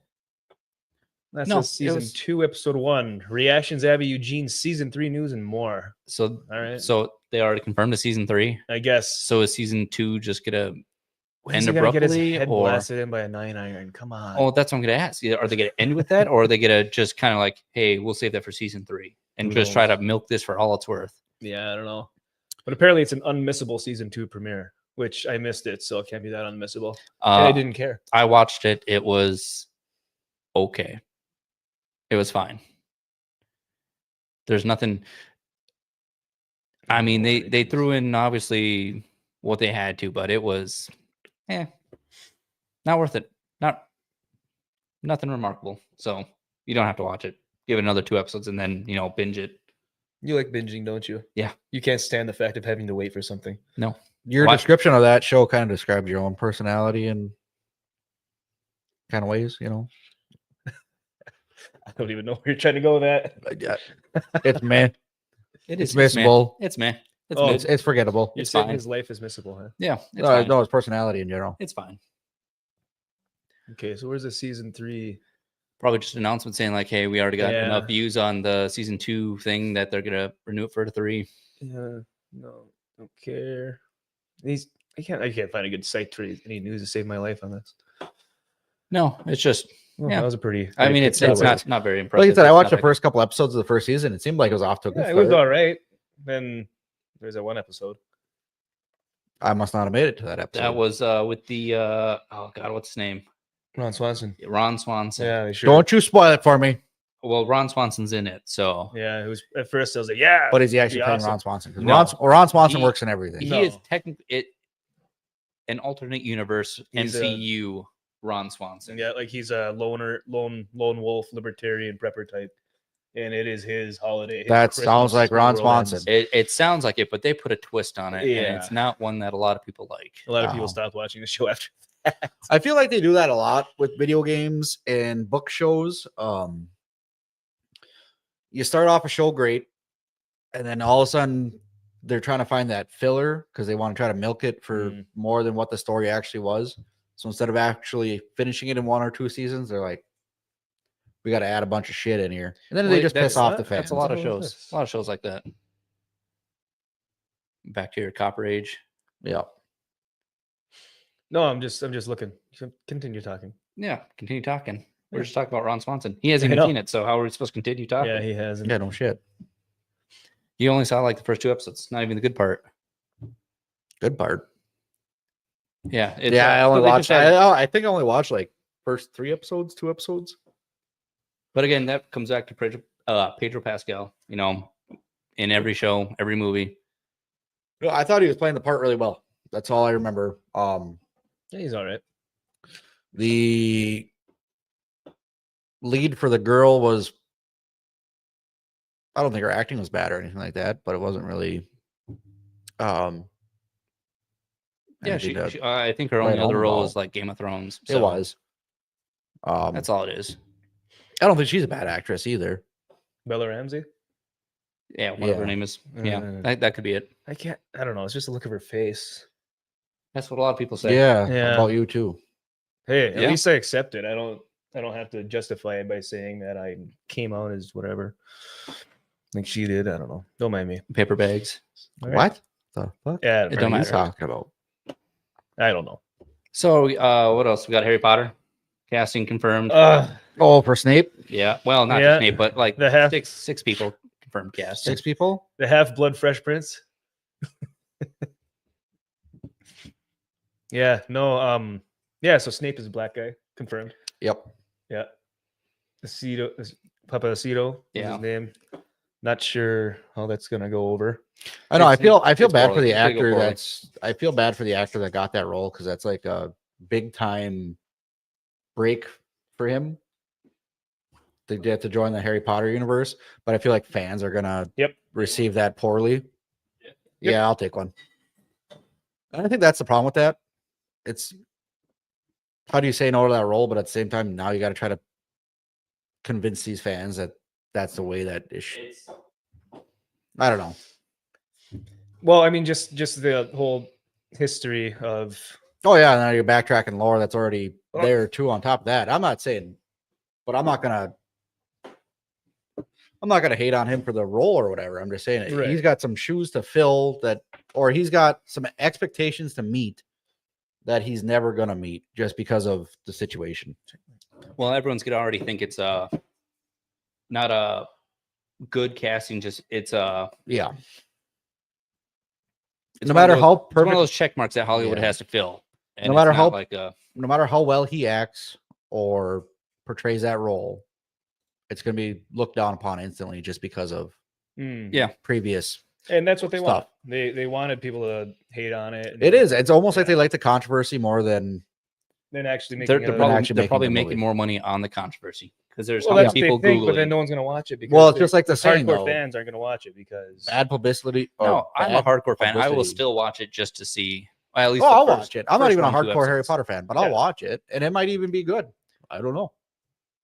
That's No, just season it was- 2, episode 1. Reactions, Abby Eugene, season 3 news, and more. So All right. so they already confirmed the season 3. I guess. So is season 2 just gonna When's end he gonna get his abruptly, head or- blasted in by a 9-iron? Come on. Oh, that's what I'm gonna ask. Are they gonna end with that, or are they gonna just kind of like, hey, we'll save that for season 3 and Who just try to knows? milk this for all it's worth? Yeah, I don't know. But apparently it's an unmissable season 2 premiere, which I missed it, so it can't be that unmissable. And I didn't care. I watched it. It was okay. It was fine. There's nothing. I mean, they threw in obviously what they had to, but it was, not worth it. Nothing remarkable. So you don't have to watch it. Give it another 2 episodes and then binge it. You like binging, don't you? Yeah. You can't stand the fact of having to wait for something. No, Your Why- description of that show kind of describes your own personality in kind of ways, I don't even know where you're trying to go with that. Yeah. It's man. it It's is missable. It's meh. It's Oh, meh. It's forgettable. You're It's saying fine. his life is missable, huh? Yeah, it's No, fine. no, it's personality in general. It's fine. Okay, so where's the season 3 Probably just an announcement saying like, "Hey, we already got Yeah. enough views on the season 2 thing that they're gonna renew it for 3." Yeah, no, don't care. I can't find a good site to read any news to save my life on this. No, it's just Well, yeah. that was a pretty. I pretty mean, quick it's segue. not very impressive. Like I said, I It's watched the nothing. first couple episodes of the first season. It seemed like it was off to a good Yeah, it was start. all right. Then there's that one episode. I must not have made it to that episode. That was with the oh god, what's his name? Ron Swanson. Ron Swanson. Yeah, they sure. Don't you spoil it for me. Well, Ron Swanson's in it, so Yeah, it was at first. I was like, yeah, But is he actually be playing awesome. Ron Swanson? 'Cause No. Ron Swanson He- works in everything. he No. is technically an alternate universe He's a- MCU Ron Swanson. Yeah, like he's a lone wolf, libertarian prepper type, and it is his holiday. his That sounds Christmas like when the Ron world Swanson. ends. It sounds like it, but they put a twist on it, and Yeah. it's not one that a lot of people like. A lot of people Wow. stopped watching the show after. I feel like they do that a lot with video games and book shows. You start off a show great, and then all of a sudden they're trying to find that filler because they want to try to milk it for Mm. more than what the story actually was. So instead of actually finishing it in 1 or 2 seasons, they're like, we got to add a bunch of shit in here, and then they Well, just piss that's- off the fans. That's a lot of What's up with shows. this? A lot of shows like that. Back to your Copper Age. Yeah. No, I'm just looking. Continue talking. Yeah, continue talking. We're Yeah. just talking about Ron Swanson. He hasn't I even know. seen it, so how are we supposed to continue talking? Yeah, he hasn't. Yeah, no shit. You only saw like the first 2 episodes, not even the good part. Good part. Yeah, I only but they watched. just had- I think I only watched like first 3 episodes, 2 episodes. But again, that comes back to Pedro Pascal. You know, in every show, every movie. No, I thought he was playing the part really well. That's all I remember. Yeah, he's all right. The lead for the girl was, I don't think her acting was bad or anything like that, but it wasn't really Yeah, anything to I think her write only other home role about. was like Game of Thrones. It so was. That's all it is. I don't think she's a bad actress either. Bella Ramsey. Yeah, whatever her Yeah. name is. Yeah, Uh, that could be it. I can't. I don't know. It's just the look of her face. That's what a lot of people say. Yeah, Yeah. about you too. Hey, at Yeah. least I accept it. I don't have to justify it by saying that I came out as whatever. Like she did. I don't know. Don't mind me. Paper bags. All right. What the fuck? Yeah, It What don't are you matter. talking about? I don't know. So, what else? We got Harry Potter casting confirmed. Oh, for Snape, Yeah, well, not Yeah. just Snape, but like The half- six people confirmed cast. 6 people. the Half-Blood Fresh Prince. Yeah. No. Yeah. So Snape is a black guy. Confirmed. Yep. Yeah. Papacito is Yeah. his name. Not sure how that's gonna go over. I know. I It's- feel it's bad for poorly. the It's gonna go actor. poorly. I feel bad for the actor that got that role because that's like a big time break for him to get to join the Harry Potter universe. But I feel like fans are gonna Yep. receive that poorly. Yeah, I'll take one. And I think that's the problem with that. It's how do you say no to that role, but at the same time, now you got to try to convince these fans that that's the way that is. I don't know. Well, I mean, just the whole history of Oh yeah, now you're backtracking lore that's already Oh. there too. On top of that, I'm not saying, but I'm not gonna hate on him for the role or whatever. I'm just saying Right. he's got some shoes to fill that, or he's got some expectations to meet that he's never gonna meet just because of the situation. Well, everyone's gonna already think it's not a good casting. Just it's Yeah. it's No one of matter those- how it's one perfect, of those check marks that Hollywood Yeah. has to fill. And No it's matter not how- like no matter how well he acts or portrays that role, it's gonna be looked down upon instantly just because of Yeah. previous. and that's what they want. Stuff. They wanted people to hate on it. It is. It's almost like they like the controversy more than. Then actually making they're, a- they're probably, actually they're making probably the making movie. more money on the controversy because there's well, how that's many what people they think, but Googling. then no one's gonna watch it because Well, it's just like the because saying, hardcore though. fans aren't gonna watch it because Bad publicity. or No, I'm a bad hardcore fan. I will publicity. still watch it just to see. Well, at least Oh, the I'll first- watch it. I'm not first even a 1, 2 hardcore Harry episodes. Potter fan, but I'll Yeah. watch it, and it might even be good. I don't know.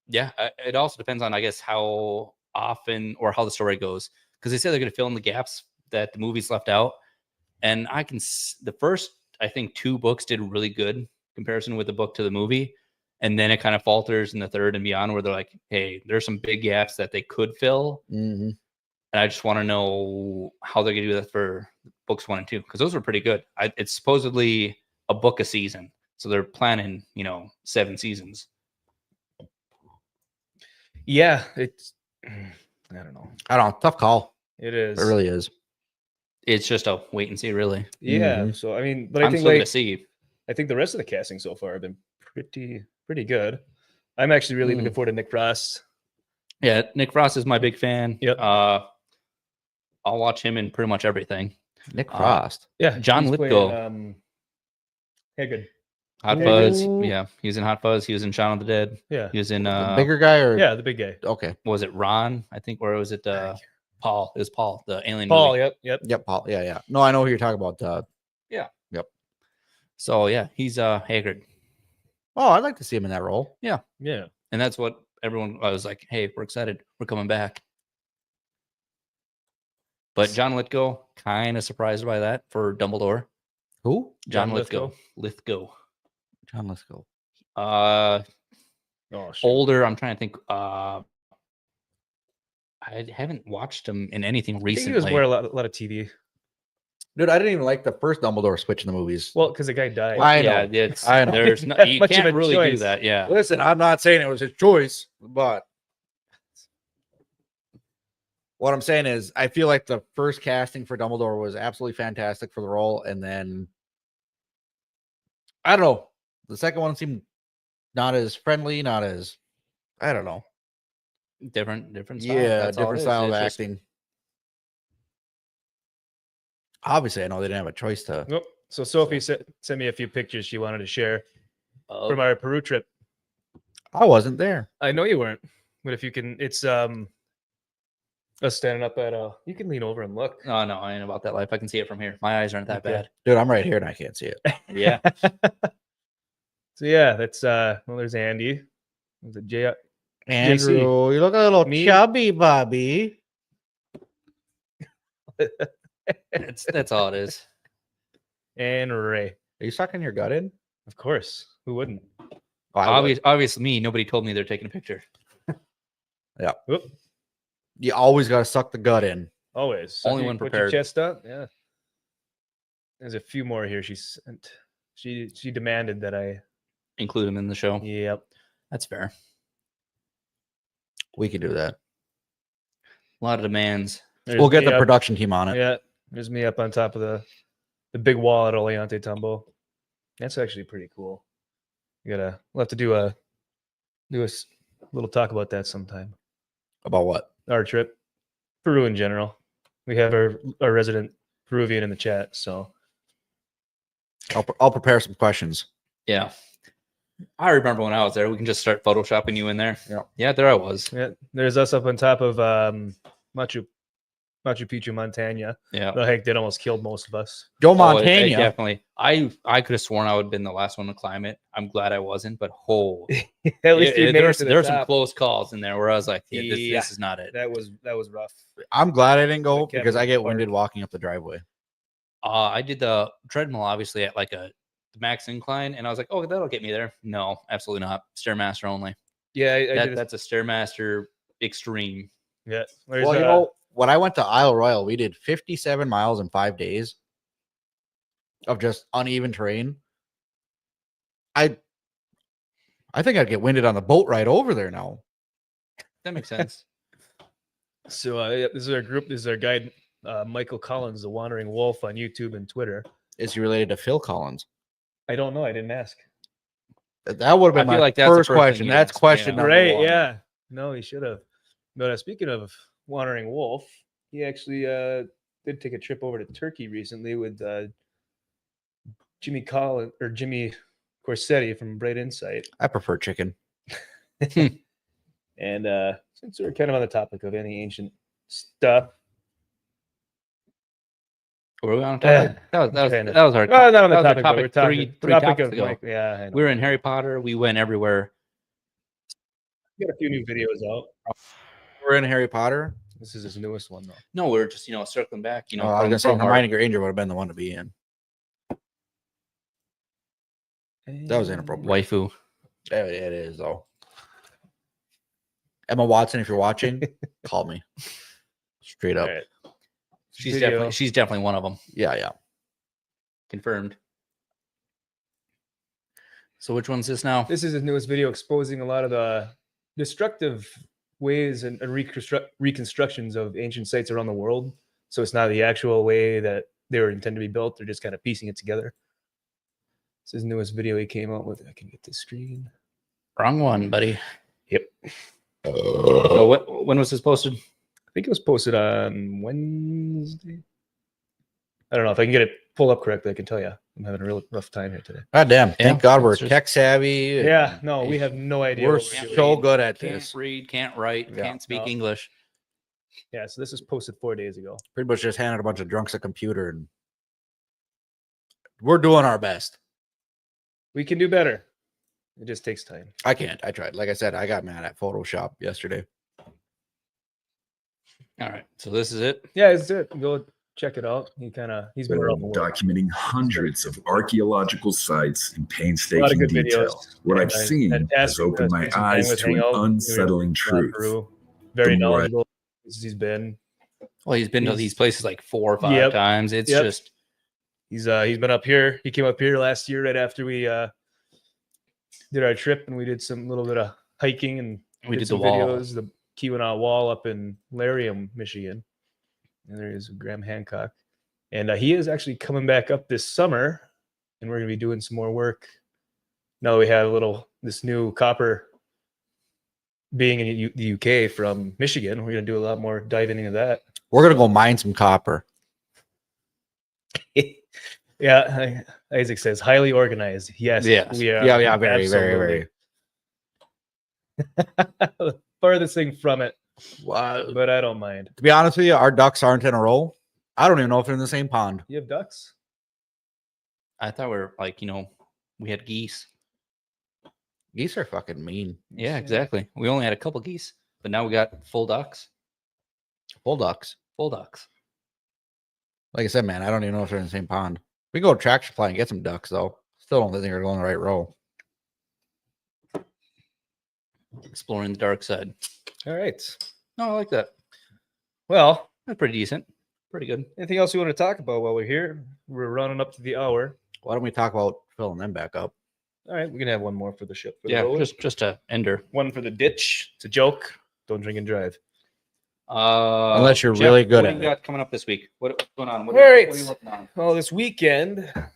Yeah, it also depends on, I guess, how often or how the story goes. Because they say they're going to fill in the gaps that the movies left out, and the first, I think, 2 books did really good comparison with the book to the movie, and then it kind of falters in the third and beyond, where they're like, hey, there's some big gaps that they could fill. Mm-hmm. And I just want to know how they're going to do that for books 1 and 2, because those were pretty good. It's supposedly a book a season, so they're planning, 7 seasons. Yeah, it's I don't know. Tough call. It is. It really is. It's just a wait and see, really. Yeah. Mhm. So I mean, but I I'm think still like going to see. I think the rest of the casting so far have been pretty good. I'm actually really looking forward to Nick Frost. Yeah, Nick Frost is my big fan. Yep. I'll watch him in pretty much everything. Nick Frost. Yeah, John he's Lithgow. playing, good. Hot Yeah, Fuzz. good. Yeah, he was in Hot Fuzz. He was in Shaun of the Dead. Yeah. He was in The bigger guy or Yeah, the big guy. okay. was it Ron? I think, or was it Paul? It was Paul, the alien Paul. movie. Yep. Yep, Paul. Yeah. No, I know who you're talking about. So yeah, he's Haggard. Oh, I'd like to see him in that role. Yeah. And that's what everyone I was like, hey, we're excited. We're coming back. But John Lithgow, kind of surprised by that for Dumbledore. Who? John John Lithgow. Lithgow. John Lithgow. Oh, shit. Older. I'm trying to think. I haven't watched him in anything I think recently. he was wearing a lot of TV. Dude, I didn't even like the first Dumbledore switch in the movies. Well, because the guy died. I know. Yeah, it's, I know. There's no, That you much of can't a really do choice. that. Yeah. Listen, I'm not saying it was his choice, but what I'm saying is I feel like the first casting for Dumbledore was absolutely fantastic for the role, and then I don't know. The second one seemed not as friendly, not as I don't know. Different style. Yeah, That's all it different is. style of It's just- acting. Obviously, I know they didn't have a choice to. Nope. So Sophie sent me a few pictures she wanted to share Oh, from our Peru trip. I wasn't there. I know you weren't, but if you can, it's us standing up at you can lean over and look. oh, no, I ain't about that life. I can see it from here. My eyes aren't that Okay. bad. Dude, I'm right here and I can't see it. Yeah. So yeah, that's well, there's Andy. Was it J? Andrew, you look a little Me? chubby, Bobby. That's all it is. And Ray. Are you sucking your gut in? Of course. Who wouldn't? Oh, I would. Obviously, me. Nobody told me they're taking a picture. Whoop. You always got to suck the gut in. Always. Only You when put prepared. Your chest up. Yeah. There's a few more here. She sent. She demanded that I. Include them in the show. Yep. That's fair. We could do that. A lot of demands. There's We'll get me the up- production team on it. Yeah. There's me up on top of the big wall at Oleante Tumbo. That's actually pretty cool. We'll have to do a little talk about that sometime. About what? Our trip, Peru in general. We have our resident Peruvian in the chat, so I'll prepare some questions. Yeah. I remember when I was there. We can just start photoshopping you in there. Yeah. Yeah, there I was. yeah. There's us up on top of Machu Picchu, Montana. Yeah. The hike did almost killed most of us. Joe Oh, Montana. definitely. I could have sworn I would have been the last one to climb it. I'm glad I wasn't, but At least we made it to the there were some top. close calls in there where I was like, yeah, Yeah. this is not it. That was rough. I'm glad I didn't go The because I Kevin get Clark. winded walking up the driveway. I did the treadmill obviously at like the max incline, and I was like, oh, that'll get me there. No, absolutely not. Stairmaster only. Yeah, I did. That's a Stairmaster extreme. Yeah. Well, you know, when I went to Isle Royale, we did 57 miles in 5 days of just uneven terrain. I think I'd get winded on the boat ride over there now. That makes sense. So this is our group. This is our guide, Michael Collins, the Wandering Wolf on YouTube and Twitter. Is he related to Phil Collins? I don't know. I didn't ask. That would have been I feel my like that's the first first thing question. you That's ask, question yeah. number Right? one. Yeah. No, he should have. But speaking of Wandering Wolf, he actually did take a trip over to Turkey recently with Jimmy Corsetti from Bright Insight. I prefer chicken. And since we're kind of on the topic of any ancient stuff, Were we on topic? That was kinda. that was our well, not on the that was our topic, but we're three talking topic topics of ago. Mike. Yeah, I know. We were in Harry Potter. We went everywhere. We got a few new videos out. We're in Harry Potter. This is his newest one, though. No, we were just circling back. I was gonna say from our- Hermione Granger would have been the one to be in. That was inappropriate. waifu. Yeah, it is though. Emma Watson, if you're watching, call me. Straight up. All right. She's Video. definitely one of them. Yeah. Confirmed. So which one's this now? This is his newest video exposing a lot of the destructive ways and reconstructions of ancient sites around the world. So it's not the actual way that they were intended to be built. They're just kind of piecing it together. This is his newest video he came out with. I can get the screen. Wrong one, buddy. Yep. So when was this posted? I think it was posted on Wednesday. I don't know if I can get it pulled up correctly. I can tell you. I'm having a real rough time here today. God damn. Thank God we're it's just- tech savvy. Yeah, no, we have no idea. We're what we're doing. so good at Can't this. read, can't write, Yeah. can't speak No. English. Yeah, so this was posted 4 days ago. Pretty much just handed a bunch of drunks a computer and we're doing our best. We can do better. It just takes time. I can't. I tried. Like I said, I got mad at Photoshop yesterday. All right. So this is it. Yeah, it's it. Go check it out. He's been around the world. Documenting hundreds of archaeological sites in A lot painstaking of good detail. videos. What I've And I seen had has asked him opened to my spend some time eyes with to an Hangout. We were unsettling in truth. Peru. Very The more I- knowledgeable. He's been. Well, he's been to He's- these places like 4 or 5 Yep. times. It's Yep. just He's been up here. He came up here last year right after we did our trip, and we did some little bit of hiking and We did some the wall. videos. The Keweenaw Wall up in Larium, Michigan. And there is Graham Hancock, and he is actually coming back up this summer, and we're gonna be doing some more work. Now that we have this new copper being in the UK from Michigan. We're gonna do a lot more diving into that. We're gonna go mine some copper. Yeah, Isaac says highly organized. Yes, Yes. we are. Yeah, very, very, very. Farthest thing from it, Wow. but I don't mind. To be honest with you, our ducks aren't in a row. I don't even know if they're in the same pond. You have ducks? I thought we were like, we had geese. Geese are fucking mean. Yeah, exactly. We only had a couple geese, but now we got full ducks. Full ducks. Full ducks. Like I said, man, I don't even know if they're in the same pond. We can go to Tractor Supply and get some ducks, though. Still don't think they're going the right row. Exploring the dark side. All right. No, I like that. Well, That's pretty decent. Pretty good. anything else you want to talk about while we're here? We're running up to the hour. Why don't we talk about filling them back up? All right, we can have one more for the ship. For the Yeah, roller. just a ender. one for the ditch. It's a joke. Don't drink and drive. Unless you're Jeff, really good what at do it. you got coming up this week? What's going on? What All right. what are you looking on? Well, this weekend, I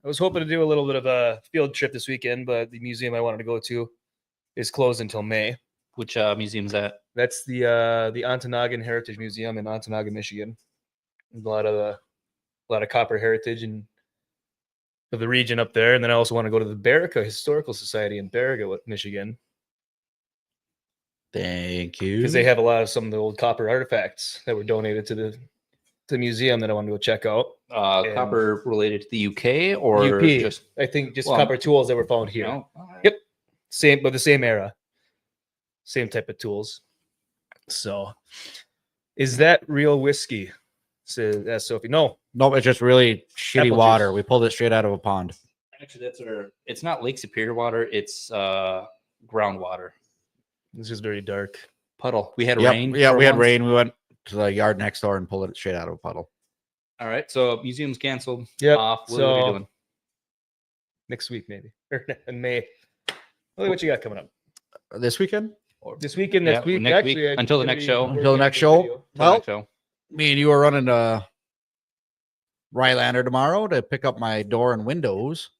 was hoping to do a little bit of a field trip this weekend, but the museum I wanted to go to is closed until May. Which museum's that? That's the Ontonagon Heritage Museum in Ontonagon, Michigan. A lot of copper heritage and of the region up there, and then I also want to go to the Barica Historical Society in Barica, Michigan, Thank you. because they have a lot of some of the old copper artifacts that were donated to the museum that I want to go check out. And- Copper related to the UK or UP, just I think just well, copper tools that were found here. no? Yep. Same, but the same era, same type of tools. So, is that real whiskey? Says Sophie. No, Nope, it's just really shitty Apple water. juice. We pulled it straight out of a pond. Actually, it's not Lake Superior water. It's groundwater. it's just very dark. Puddle. We had Yep, rain. yeah, for we had once. rain. We went to the yard next door and pulled it straight out of a puddle. All right. So museum's canceled. Yep, Off. What are we so- doing? Next week, maybe or in May. What you got coming up This weekend? this weekend? Yeah, Next week, next week, actually, I'm until the gonna next be show. working Until the on next the show? video. Till Well, next show. Me and you are running to Rylander tomorrow to pick up my door and windows.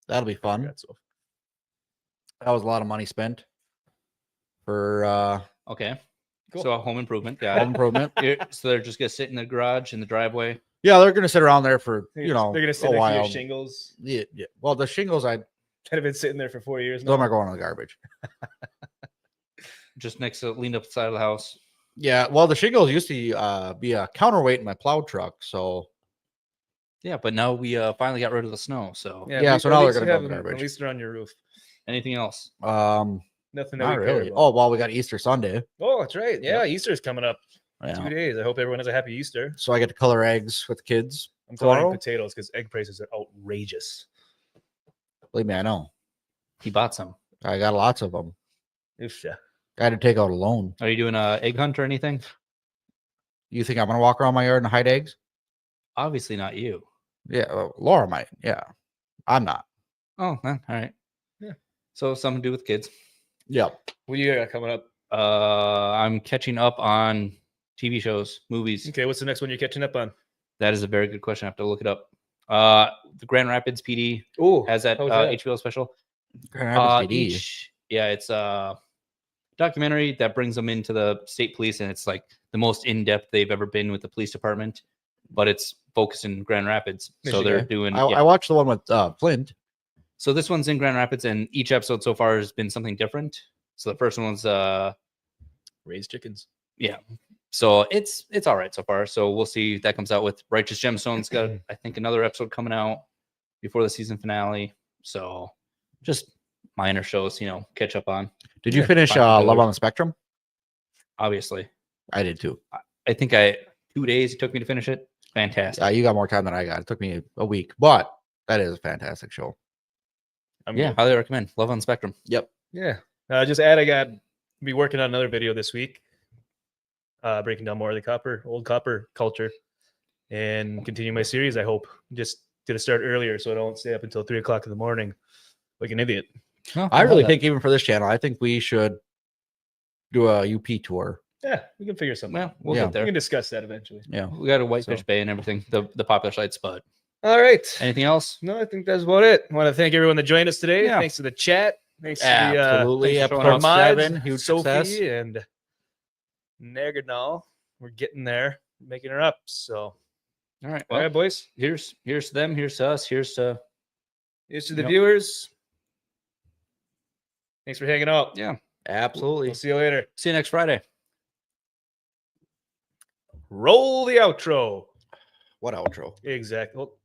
That'll be fun. Congrats, Soph. That was a lot of money spent for Okay. Cool. So home improvement. Got home it. improvement. So they're just gonna sit in the garage in the driveway. Yeah, they're gonna sit around there for They're you gonna- know they're gonna sit a next to while. your shingles. Yeah, yeah. Well, the shingles I That have been sitting there for 4 years those now. are going in the garbage. Just next to leaned up the side of the house. Yeah, well, the shingles used to be a counterweight in my plow truck, so Yeah, but now we finally got rid of the snow. So Yeah, so at now they're least gonna you go have in the them- garbage. At least they're on your roof. anything else? Nothing that not we care really. about. Oh, well, we got Easter Sunday. Oh, that's right. Yeah, Easter's coming up. Yeah. 2 days. I hope everyone has a happy Easter. So I get to color eggs with the kids. I'm calling Tomorrow? potatoes because egg prices are outrageous. Believe me, I know. He bought some. I got lots of them. Oof, yeah. I had to take out a loan. Are you doing a egg hunt or anything? You think I'm gonna walk around my yard and hide eggs? Obviously not you. Yeah, Laura might. Yeah, I'm not. Oh, all right. Yeah. So something to do with kids. Yep. What do you got coming up? I'm catching up on TV shows, movies. Okay, what's the next one you're catching up on? That is a very good question. I have to look it up. The Grand Rapids PD has that, how was that? HBO special. Grand Rapids PD. It's a documentary that brings them into the state police, and it's like the most in-depth they've ever been with the police department, but it's focused in Grand Rapids. So they're doing. I watched the one with Flint. So this one's in Grand Rapids, and each episode so far has been something different. So the first one's Raised chickens. yeah. So it's all right so far. So we'll see if that comes out with Righteous Gemstones. Got I think another episode coming out before the season finale. So just minor shows, catch up on. Did you finish Love on the Spectrum? Obviously, I did too. I think 2 days it took me to finish it. Fantastic. You got more time than I got. It took me a week, but that is a fantastic show. Highly recommend Love on the Spectrum. Yep. Yeah. I got be working on another video this week, breaking down more of the old copper culture, and continue my series. I hope just gonna start earlier so I don't stay up until 3 o'clock in the morning like an idiot. Oh, I really think even for this channel, I think we should do a UP tour. Yeah, we can figure something. Well, we'll Yeah. get there. We can discuss that eventually. Yeah. We got a Whitefish Bay and everything, the popular sites. But All right. anything else? No, I think that's about it. I want to thank everyone that joined us today. Yeah. Thanks to the chat. Thanks Absolutely. to the Episode mods, 7, huge Sophie success. and Nagadal. We're getting there, making her up. So, All right. all Well, right, boys. here's to them. Here's to us. Here's to Here's to the Yep. viewers. Thanks for hanging out. yeah. Absolutely. We'll see you later. See you next Friday. Roll the outro. What outro? Exactly. Well,